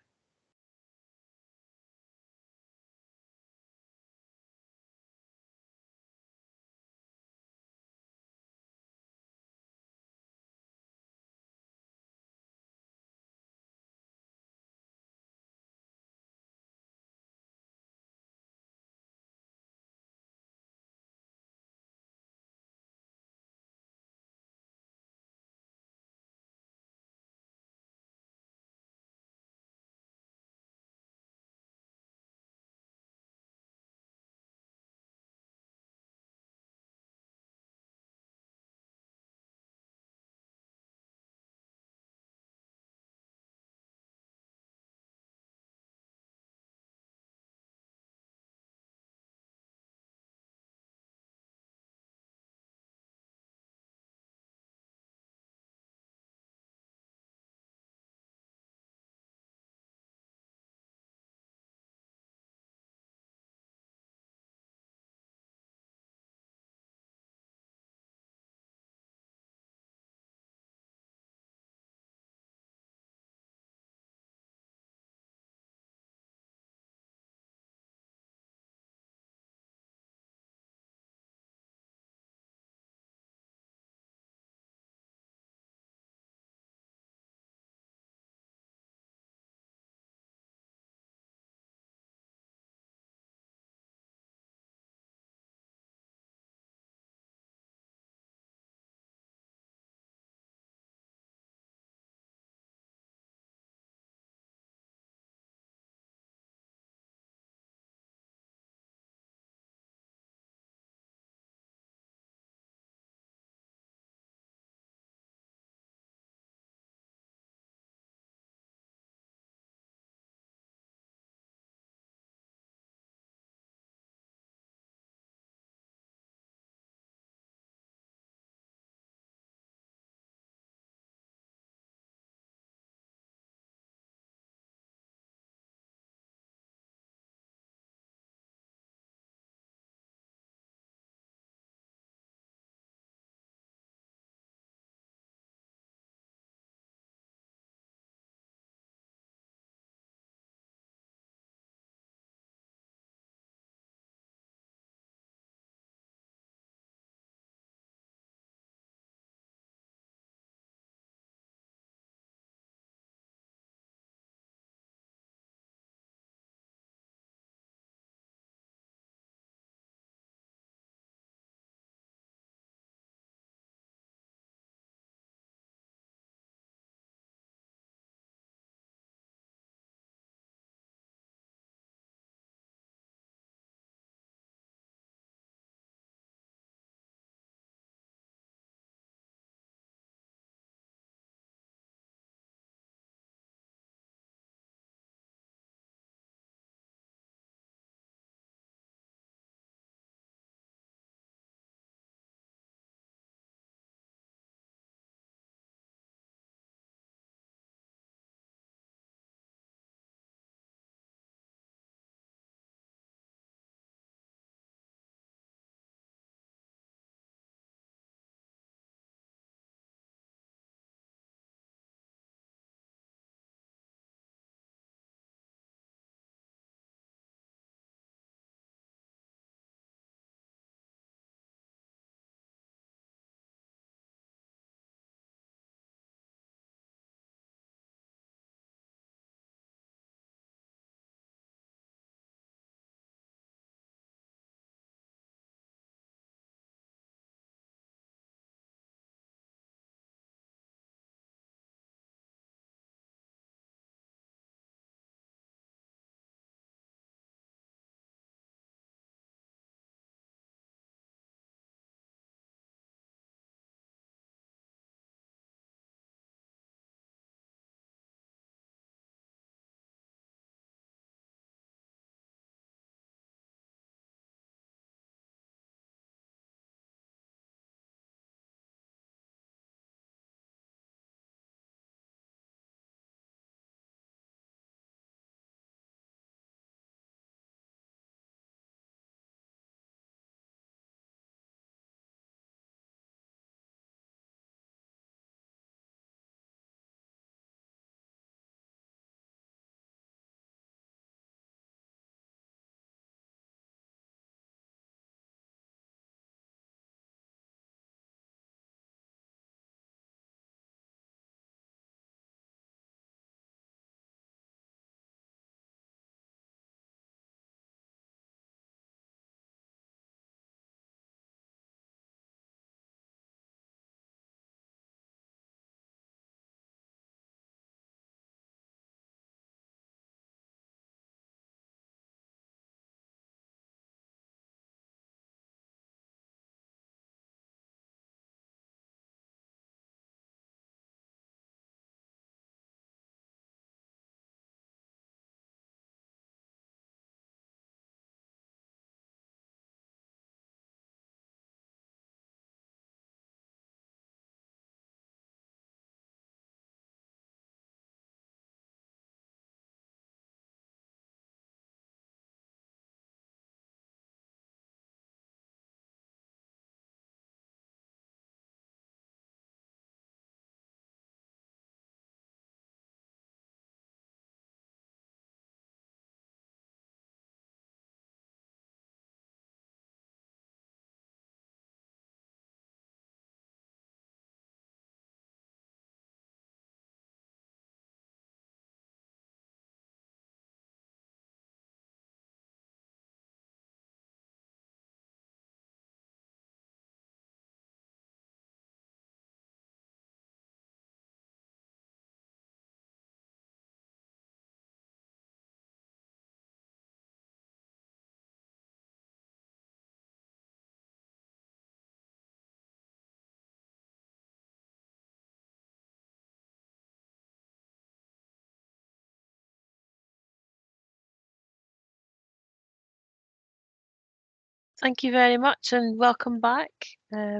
Thank you very much and welcome back. I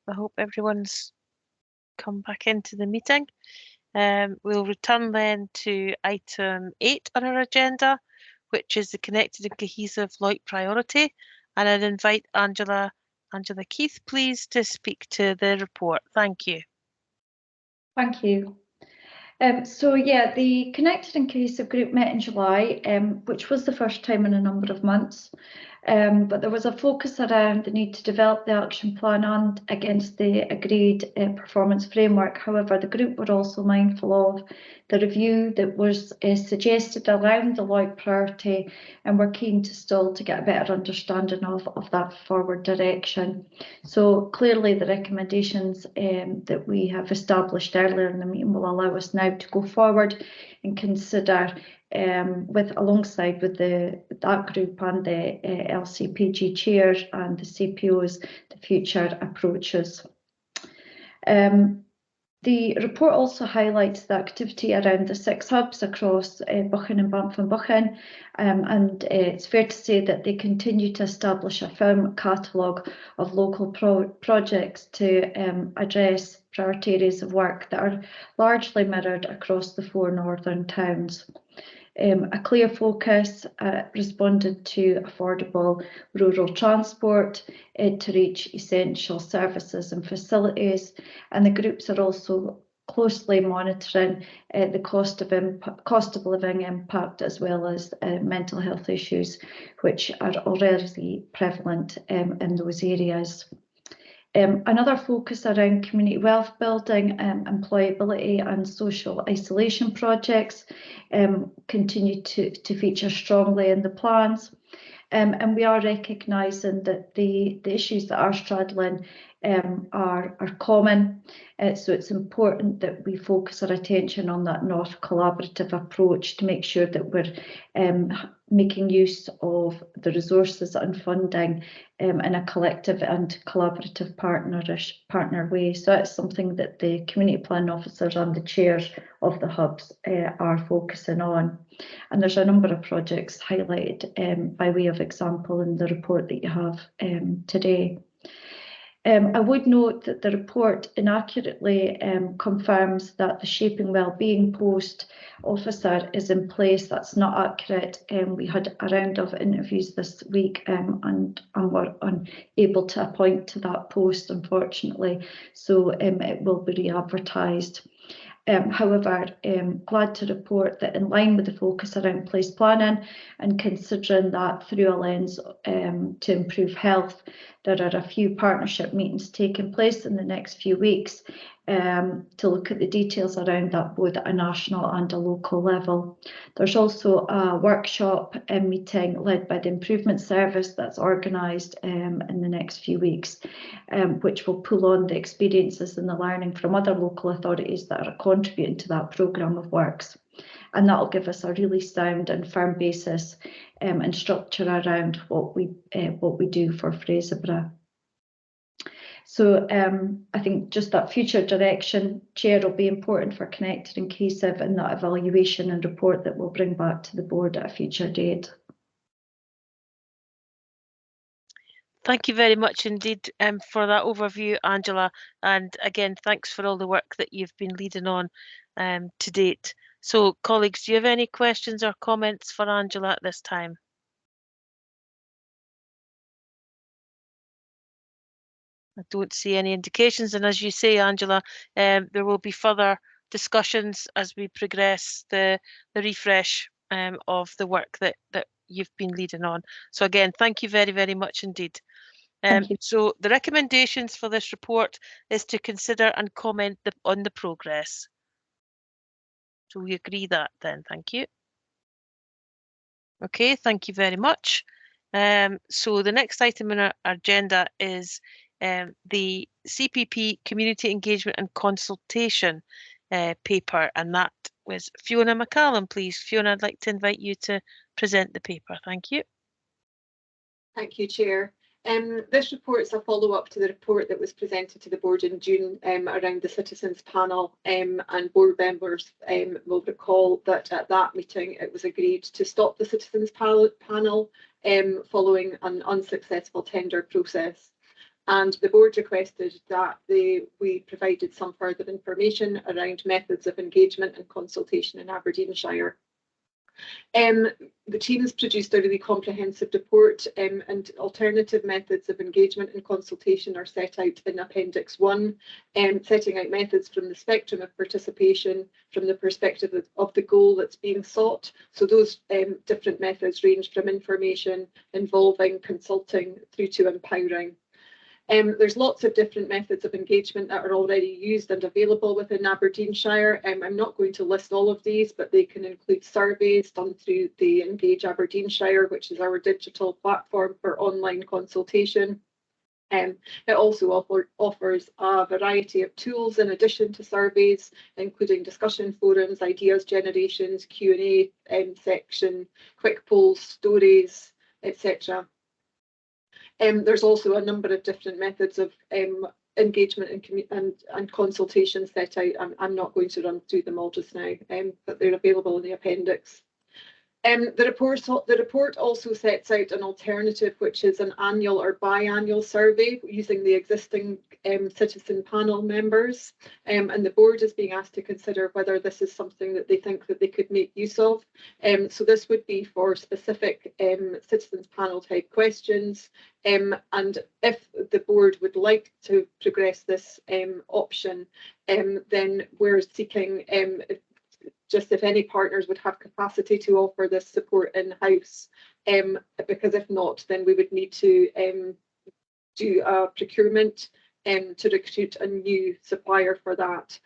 hope everyone's come back into the meeting. We'll return then to item 8 on our agenda, which is the Connected and Cohesive LOIP priority. And I'd invite Angela Keith, please, to speak to the report. Thank you. Thank you. So yeah, the Connected and Cohesive group met in July, which was the first time in a number of months. But there was a focus around the need to develop the action plan and against the agreed performance framework. However, the group were also mindful of the review that was suggested around the LOIP priority, and we're keen to still to get a better understanding of that forward direction. So clearly the recommendations that we have established earlier in the meeting will allow us now to go forward and consider alongside with that group and the LCPG chair and the CPOs, the future approaches. The report also highlights the activity around the 6 hubs across Buchan and Banff and Buchan, and it's fair to say that they continue to establish a firm catalogue of local projects to address priority areas of work that are largely mirrored across the 4 northern towns. A clear focus responded to affordable rural transport to reach essential services and facilities, and the groups are also closely monitoring the cost of living impact, as well as mental health issues, which are already prevalent in those areas. Another focus around community wealth building, employability and social isolation projects continue to feature strongly in the plans. And we are recognising that the issues that are straddling are common. So it's important that we focus our attention on that North collaborative approach to make sure that we're making use of the resources and funding in a collective and collaborative partner way. So that's something that the community plan officers and the chairs of the hubs are focusing on. And there's a number of projects highlighted by way of example in the report that you have today. I would note that the report inaccurately confirms that the Shaping Wellbeing Post officer is in place. That's not accurate. We had a round of interviews this week and were unable to appoint to that post, unfortunately. So it will be re-advertised. However, glad to report that in line with the focus around place planning and considering that through a lens to improve health, there are a few partnership meetings taking place in the next few weeks to look at the details around that both at a national and a local level. There's also a workshop meeting led by the Improvement Service that's organised in the next few weeks, which will pull on the experiences and the learning from other local authorities that are contributing to that programme of works. And that will give us a really sound and firm basis and structure around what we do for Fraserburgh. So I think just that future direction, Chair, will be important for Connected and Cohesive, and that evaluation and report that we'll bring back to the board at a future date. Thank you very much indeed for that overview, Angela. And again, thanks for all the work that you've been leading on to date. So, colleagues, do you have any questions or comments for Angela at this time? I don't see any indications. And as you say, Angela, there will be further discussions as we progress the refresh of the work that you've been leading on. So again, thank you very, very much indeed. So the recommendations for this report is to consider and comment on the progress. So we agree that then, thank you. Okay, thank you very much. So the next item in our agenda is the CPP Community Engagement and Consultation paper, and that was Fiona McCallum, please. Fiona, I'd like to invite you to present the paper. Thank you. Thank you, Chair. This report is a follow-up to the report that was presented to the board in June around the Citizens Panel, and board members will recall that at that meeting it was agreed to stop the Citizens Panel following an unsuccessful tender process. And the board requested that we provided some further information around methods of engagement and consultation in Aberdeenshire. The teams produced a really comprehensive report, and alternative methods of engagement and consultation are set out in Appendix 1, setting out methods from the spectrum of participation from the perspective of the goal that's being sought. So those different methods range from information, involving, consulting, through to empowering. There's lots of different methods of engagement that are already used and available within Aberdeenshire. I'm not going to list all of these, but they can include surveys done through the Engage Aberdeenshire, which is our digital platform for online consultation. It also offers a variety of tools in addition to surveys, including discussion forums, ideas generations, Q&A section, quick polls, stories, etc. There's also a number of different methods of engagement and consultation set out. I'm not going to run through them all just now, but they're available in the appendix. The report also sets out an alternative, which is an annual or biannual survey using the existing citizen panel members, and the board is being asked to consider whether this is something that they think that they could make use of. So this would be for specific citizens panel type questions, and if the board would like to progress this option, then we're seeking just if any partners would have capacity to offer this support in-house, because if not, then we would need to do a procurement to recruit a new supplier for that.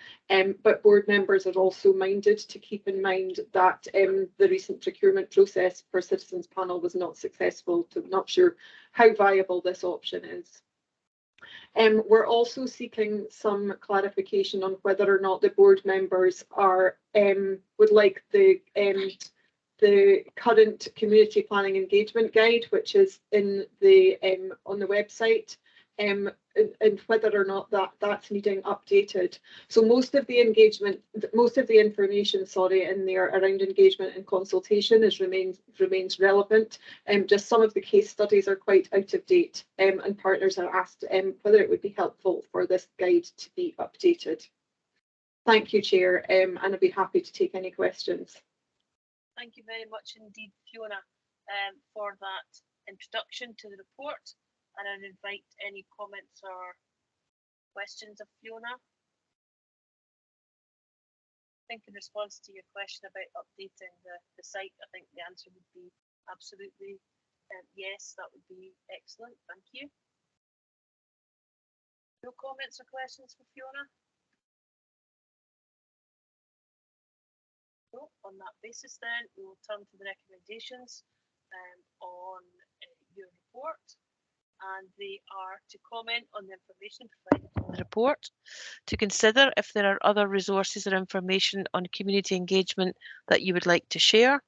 But board members are also minded to keep in mind that the recent procurement process for Citizens Panel was not successful, so not sure how viable this option is. We're also seeking some clarification on whether or not the board members are would like the current community planning engagement guide, which is in the on the website, and whether or not that's needing updated. So most of the information, in there around engagement and consultation remains relevant. Just some of the case studies are quite out of date, and partners are asked whether it would be helpful for this guide to be updated. Thank you, Chair, and I'd be happy to take any questions. Thank you very much indeed, Fiona, for that introduction to the report. And I'd invite any comments or questions of Fiona. I think in response to your question about updating the site, I think the answer would be absolutely yes, that would be excellent. Thank you. No comments or questions for Fiona? No, on that basis then, we will turn to the recommendations on your report. And they are to comment on the information provided in the report, to consider if there are other resources or information on community engagement that you would like to share,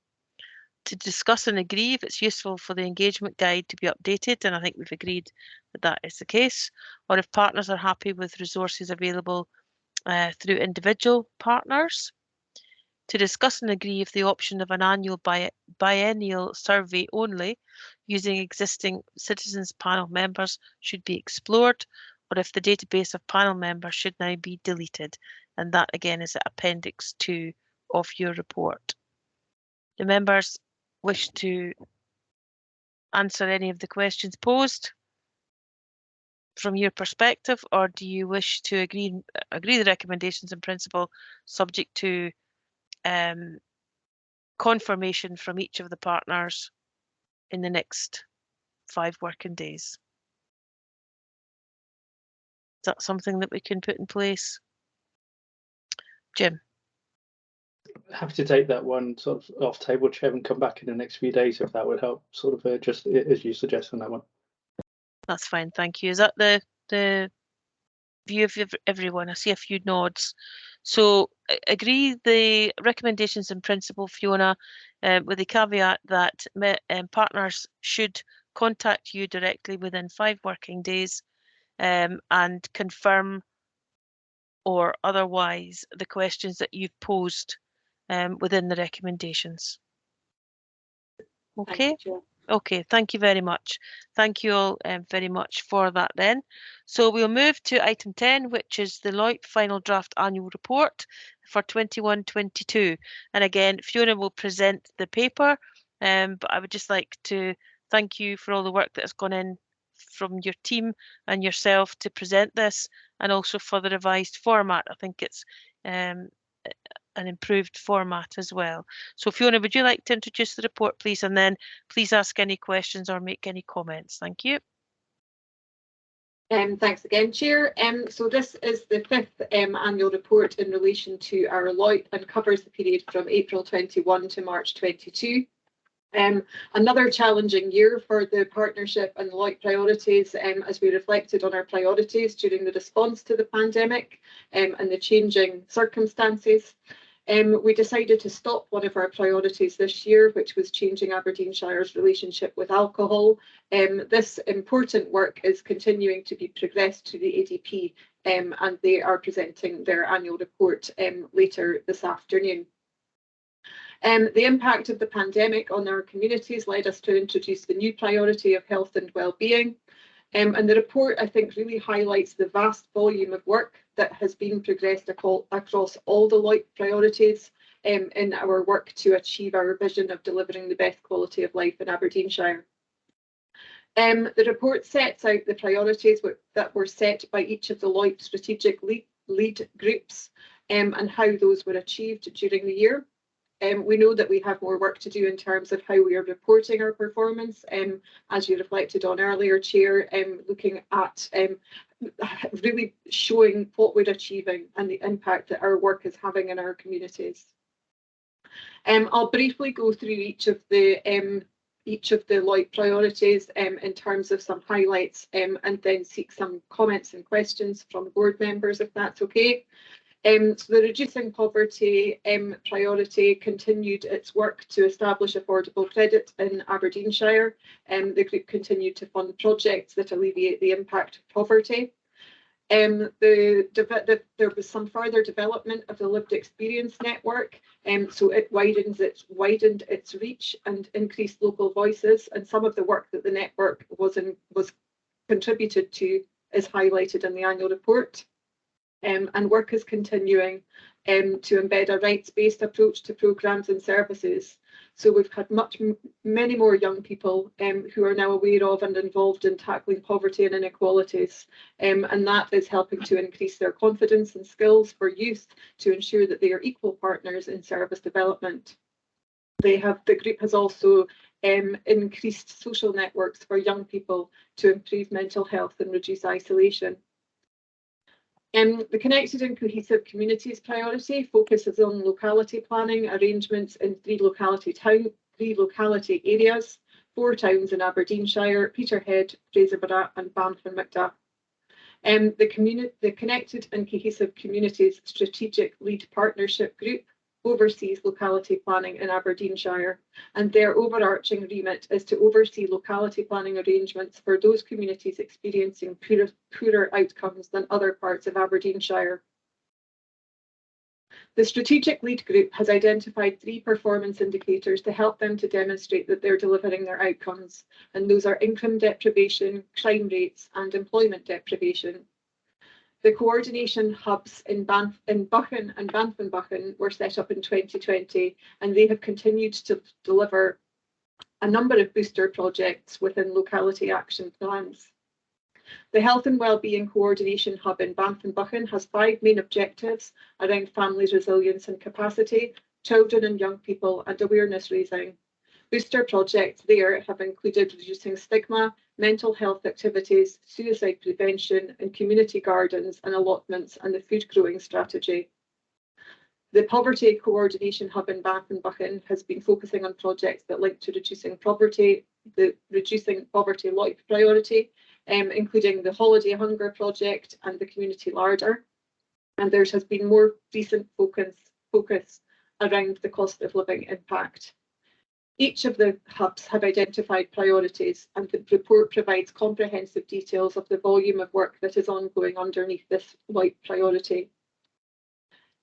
to discuss and agree if it's useful for the engagement guide to be updated, and I think we've agreed that that is the case, or if partners are happy with resources available through individual partners, to discuss and agree if the option of an annual biennial survey only using existing citizens panel members should be explored, or if the database of panel members should now be deleted. And that again is at Appendix 2 of your report. Do members wish to answer any of the questions posed from your perspective, or do you wish to agree the recommendations in principle subject to confirmation from each of the partners in the next 5 working days? Is that something that we can put in place? Jim? Happy to take that one sort of off table, Chair, and come back in the next few days if that would help, sort of just as you suggest on that one. That's fine, thank you. Is that the view of everyone? I see a few nods. So agree the recommendations in principle, Fiona, with the caveat that partners should contact you directly within 5 working days and confirm or otherwise the questions that you've posed within the recommendations. Okay, Okay, thank you very much. Thank you all very much for that then. So we'll move to item 10, which is the LOIP final draft annual report for 21-22. And again, Fiona will present the paper, but I would just like to thank you for all the work that has gone in from your team and yourself to present this, and also for the revised format. I think it's an improved format as well. So Fiona, would you like to introduce the report, please, and then please ask any questions or make any comments. Thank you. Thanks again, Chair. So this is the fifth annual report in relation to our LOIP and covers the period from April 21 to March 22. Another challenging year for the partnership and LOIP priorities as we reflected on our priorities during the response to the pandemic and the changing circumstances. We decided to stop one of our priorities this year, which was changing Aberdeenshire's relationship with alcohol. This important work is continuing to be progressed to the ADP and they are presenting their annual report later this afternoon. The impact of the pandemic on our communities led us to introduce the new priority of health and well-being. And the report, I think, really highlights the vast volume of work that has been progressed across all the LOIP priorities in our work to achieve our vision of delivering the best quality of life in Aberdeenshire. The report sets out the priorities that were set by each of the LOIP strategic lead groups and how those were achieved during the year. We know that we have more work to do in terms of how we are reporting our performance, as you reflected on earlier, Chair, looking at really showing what we're achieving and the impact that our work is having in our communities. I'll briefly go through each of the LOIP priorities in terms of some highlights and then seek some comments and questions from board members, if that's okay. So the Reducing Poverty priority continued its work to establish affordable credit in Aberdeenshire. The group continued to fund projects that alleviate the impact of poverty. There was some further development of the lived experience network, so it widened its reach and increased local voices, and some of the work that the network was contributed to is highlighted in the annual report. And work is continuing to embed a rights-based approach to programmes and services. So we've had many more young people who are now aware of and involved in tackling poverty and inequalities, and that is helping to increase their confidence and skills for youth to ensure that they are equal partners in service development. The group has also increased social networks for young people to improve mental health and reduce isolation. The Connected and Cohesive Communities priority focuses on locality planning arrangements in three locality areas, 4 towns in Aberdeenshire: Peterhead, Fraserburgh and Banff and Macduff. The Connected and Cohesive Communities Strategic Lead Partnership Group oversees locality planning in Aberdeenshire, and their overarching remit is to oversee locality planning arrangements for those communities experiencing poorer outcomes than other parts of Aberdeenshire. The Strategic Lead Group has identified 3 performance indicators to help them to demonstrate that they're delivering their outcomes, and those are income deprivation, crime rates and employment deprivation. The coordination hubs in Buchan and Banff were set up in 2020, and they have continued to deliver a number of booster projects within locality action plans. The Health and Wellbeing Coordination Hub in Banff and Buchan has 5 main objectives around families' resilience and capacity, children and young people, and awareness raising. Booster projects there have included reducing stigma, mental health activities, suicide prevention, and community gardens and allotments, and the food growing strategy. The Poverty Coordination Hub in Banff and Buchan has been focusing on projects that link to reducing poverty, the Reducing Poverty LOIP priority, including the Holiday Hunger Project and the Community Larder. And there has been more recent focus around the cost of living impact. Each of the hubs have identified priorities, and the report provides comprehensive details of the volume of work that is ongoing underneath this LOIP priority.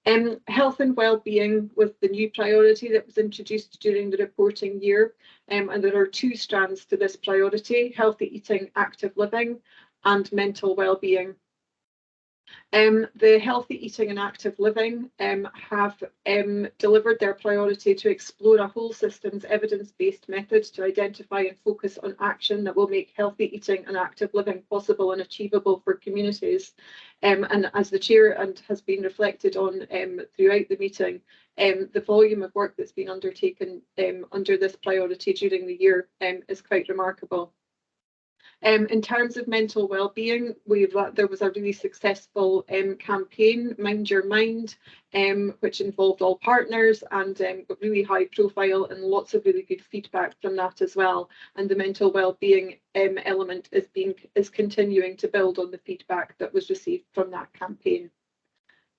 Health and wellbeing was the new priority that was introduced during the reporting year, and there are 2 strands to this priority: healthy eating, active living, and mental wellbeing. The healthy eating and active living have delivered their priority to explore a whole systems evidence-based method to identify and focus on action that will make healthy eating and active living possible and achievable for communities. And as the chair and has been reflected on throughout the meeting, the volume of work that's been undertaken under this priority during the year is quite remarkable. In terms of mental wellbeing, there was a really successful campaign, Mind Your Mind, which involved all partners and got really high profile and lots of really good feedback from that as well. And the mental wellbeing element is continuing to build on the feedback that was received from that campaign.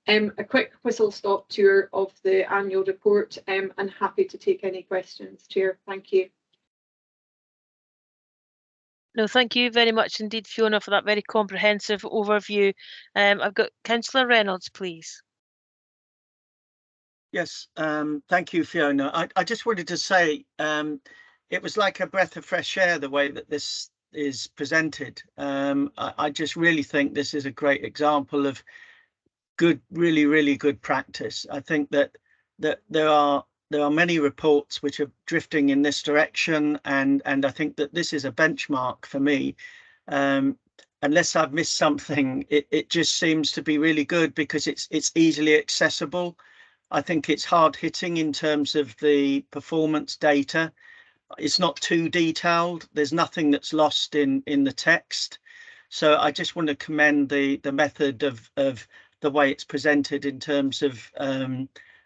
A quick whistle-stop tour of the annual report, and happy to take any questions, Chair. Thank you. No, thank you very much indeed, Fiona, for that very comprehensive overview. I've got Councillor Reynolds, please. Yes, thank you, Fiona. I just wanted to say it was like a breath of fresh air the way that this is presented. I just really think this is a great example of good, really good practice. I think that there are many reports which are drifting in this direction, and I think that this is a benchmark for me. Unless I've missed something, it just seems to be really good because it's easily accessible. I think it's hard hitting in terms of the performance data. It's not too detailed. There's nothing that's lost in the text. So I just want to commend the method of the way it's presented in terms of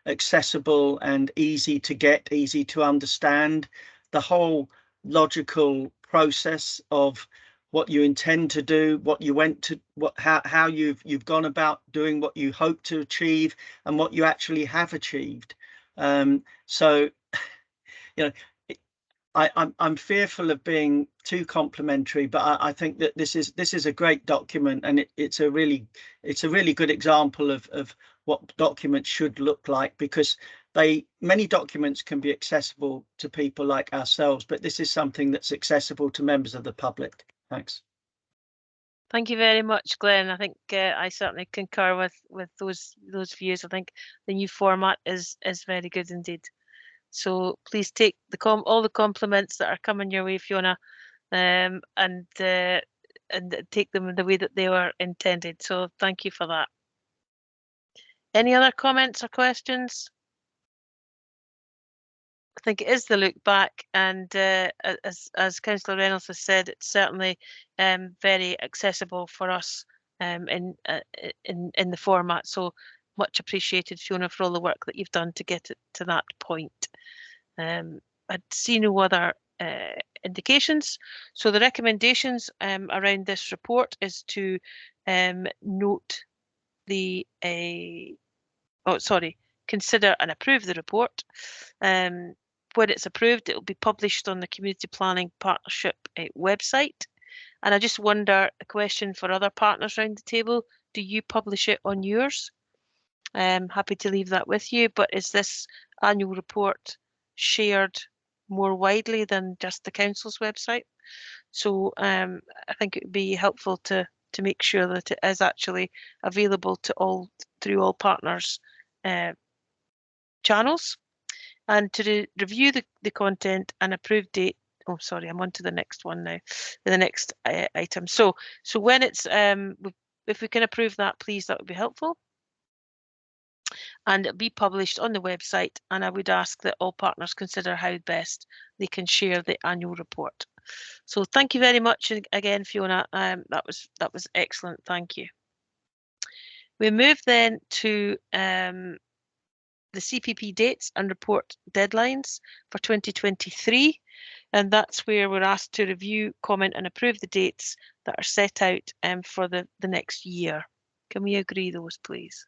accessible and easy to get, easy to understand. The whole logical process of what you intend to do, what you went to, how you've gone about doing what you hope to achieve, and what you actually have achieved. So, you know, I'm fearful of being too complimentary, but I think that this is a great document, and it's a really good example of what documents should look like, because many documents can be accessible to people like ourselves, but this is something that's accessible to members of the public. Thanks. Thank you very much, Glenn. I think I certainly concur with those views. I think the new format is very good indeed. So please take all the compliments that are coming your way, Fiona, and take them in the way that they were intended. So thank you for that. Any other comments or questions? I think it is the look back, and as Councillor Reynolds has said, it's certainly very accessible for us in the format. So much appreciated, Fiona, for all the work that you've done to get it to that point. I'd see no other indications. So the recommendations around this report is to note the consider and approve the report. When it's approved, it will be published on the Community Planning Partnership website. And I just wonder, a question for other partners around the table, do you publish it on yours? Happy to leave that with you, but is this annual report shared more widely than just the council's website? So I think it would be helpful to make sure that it is actually available to through all partners' channels, and to review the content and approve date. Oh, sorry, I'm on to the next one now, the next item. So when it's if we can approve that, please, that would be helpful. And it'll be published on the website, and I would ask that all partners consider how best they can share the annual report. So thank you very much again, Fiona. That was excellent. Thank you. We move then to the CPP dates and report deadlines for 2023, and that's where we're asked to review, comment and approve the dates that are set out for the next year. Can we agree those, please?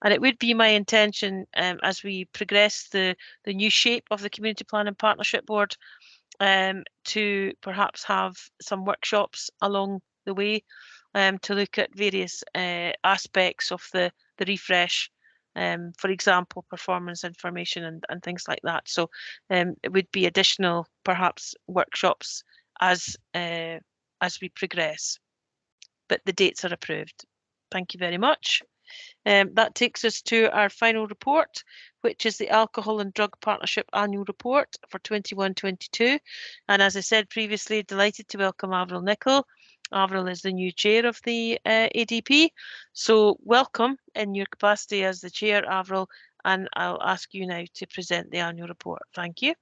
And it would be my intention, as we progress the new shape of the Community Planning Partnership Board, to perhaps have some workshops along the way to look at various aspects of the the refresh, for example, performance information and things like that. So it would be additional, perhaps, workshops as we progress. But the dates are approved. Thank you very much. That takes us to our final report, which is the Alcohol and Drug Partnership Annual Report for 21-22. And as I said previously, delighted to welcome Avril Nicol. Avril is the new chair of the ADP. So welcome in your capacity as the chair, Avril, and I'll ask you now to present the annual report. Thank you.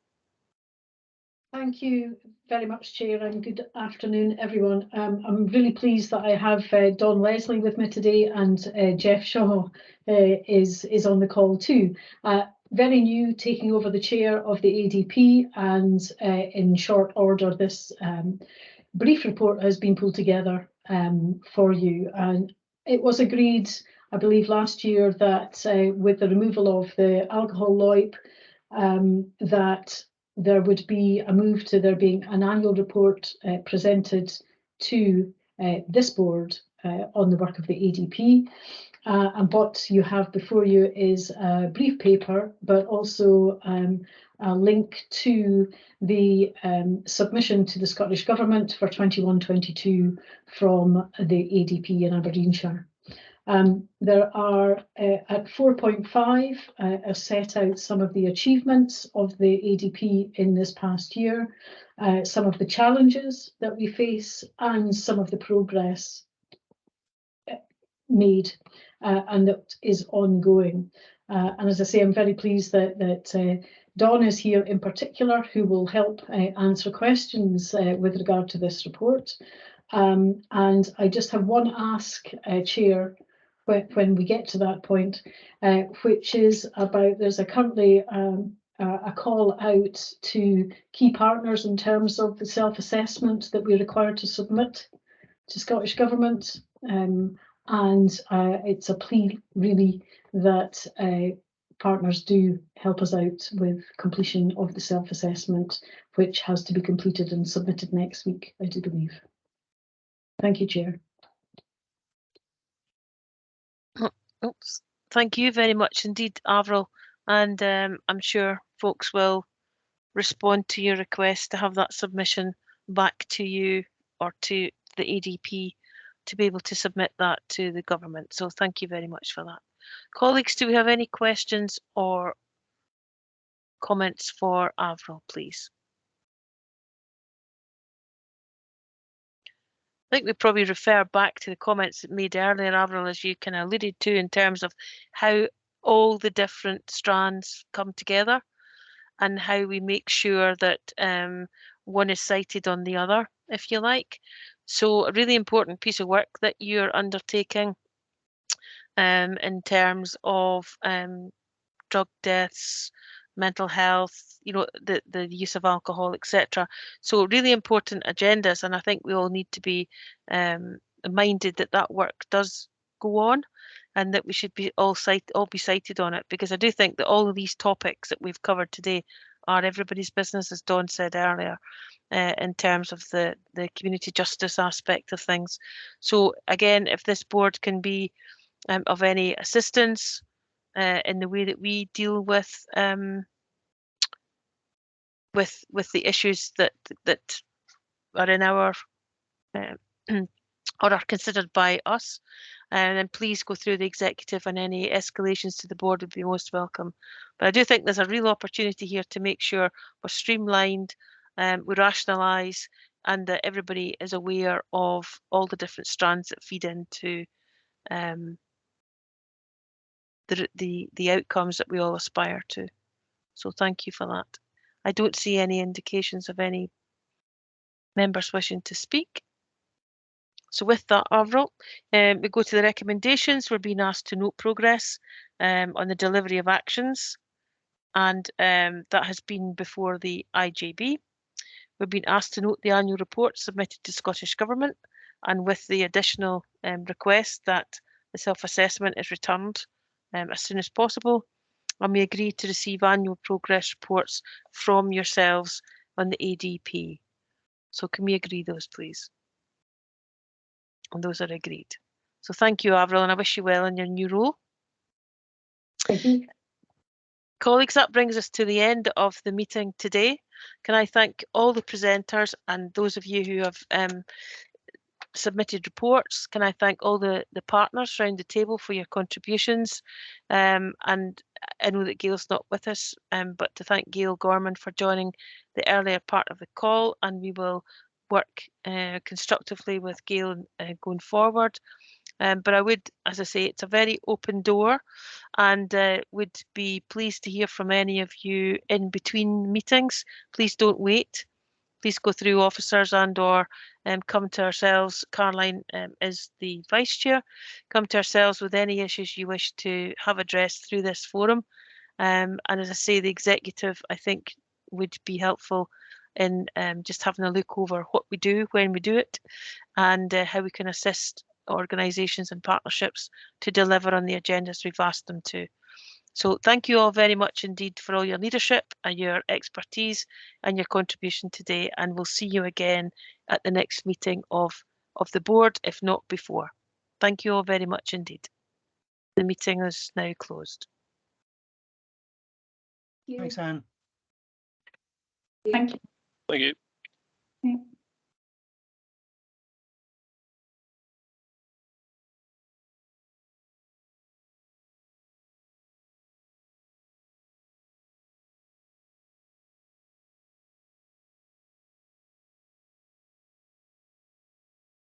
Thank you very much, Chair, and good afternoon, everyone. I'm really pleased that I have Don Leslie with me today, and Jeff Shaw is on the call too. Very new, taking over the chair of the ADP, and in short order, this brief report has been pulled together for you. And it was agreed, I believe, last year that with the removal of the alcohol LOIP, that there would be a move to there being an annual report presented to this board on the work of the ADP. And what you have before you is a brief paper, but also a link to the submission to the Scottish Government for 21-22 from the ADP in Aberdeenshire. There are at 4.5 are set out some of the achievements of the ADP in this past year, some of the challenges that we face, and some of the progress made and that is ongoing. And as I say, I'm very pleased that Dawn is here in particular, who will help answer questions with regard to this report. And I just have one ask, Chair, when we get to that point, which is about there's currently a call out to key partners in terms of the self-assessment that we're required to submit to Scottish Government. And it's a plea really that partners do help us out with completion of the self-assessment, which has to be completed and submitted next week, I do believe. Thank you, Chair. Oops. Thank you very much indeed, Avril, and I'm sure folks will respond to your request to have that submission back to you or to the ADP to be able to submit that to the government. So thank you very much for that. Colleagues, do we have any questions or comments for Avril, please? I think we probably refer back to the comments made earlier, Avril, as you kind of alluded to, in terms of how all the different strands come together and how we make sure that one is cited on the other, if you like. So a really important piece of work that you're undertaking in terms of drug deaths, mental health, you know, the use of alcohol, etc. So really important agendas, and I think we all need to be minded that that work does go on, and that we should be all be cited on it, because I do think that all of these topics that we've covered today are everybody's business, as Dawn said earlier, in terms of the community justice aspect of things. So again, if this board can be of any assistance in the way that we deal with the issues that are in our or are considered by us, and then please go through the executive, and any escalations to the board would be most welcome. But I do think there's a real opportunity here to make sure we're streamlined, we rationalise, and that everybody is aware of all the different strands that feed into the outcomes that we all aspire to. So thank you for that. I don't see any indications of any members wishing to speak. So with that, Avril, we go to the recommendations. We're being asked to note progress on the delivery of actions, and that has been before the IJB. We've been asked to note the annual report submitted to Scottish Government, and with the additional request that the self-assessment is returned as soon as possible, and we agree to receive annual progress reports from yourselves on the ADP. So can we agree those, please? And those are agreed. So thank you, Avril, and I wish you well in your new role. Thank you. Colleagues, that brings us to the end of the meeting today. Can I thank all the presenters and those of you who have submitted reports? Can I thank all the partners around the table for your contributions? And I know that Gail's not with us, but to thank Gail Gorman for joining the earlier part of the call, and we will work constructively with Gail going forward. But I would, as I say, it's a very open door, and would be pleased to hear from any of you in between meetings. Please don't wait. Please go through officers and or come to ourselves. Caroline is the Vice Chair. Come to ourselves with any issues you wish to have addressed through this forum. And as I say, the executive, I think, would be helpful in just having a look over what we do when we do it, and how we can assist organisations and partnerships to deliver on the agendas we've asked them to. So thank you all very much indeed for all your leadership and your expertise and your contribution today, and we'll see you again at the next meeting of the board, if not before. Thank you all very much indeed. The meeting is now closed. Thanks, Anne. Thank you. Thank you.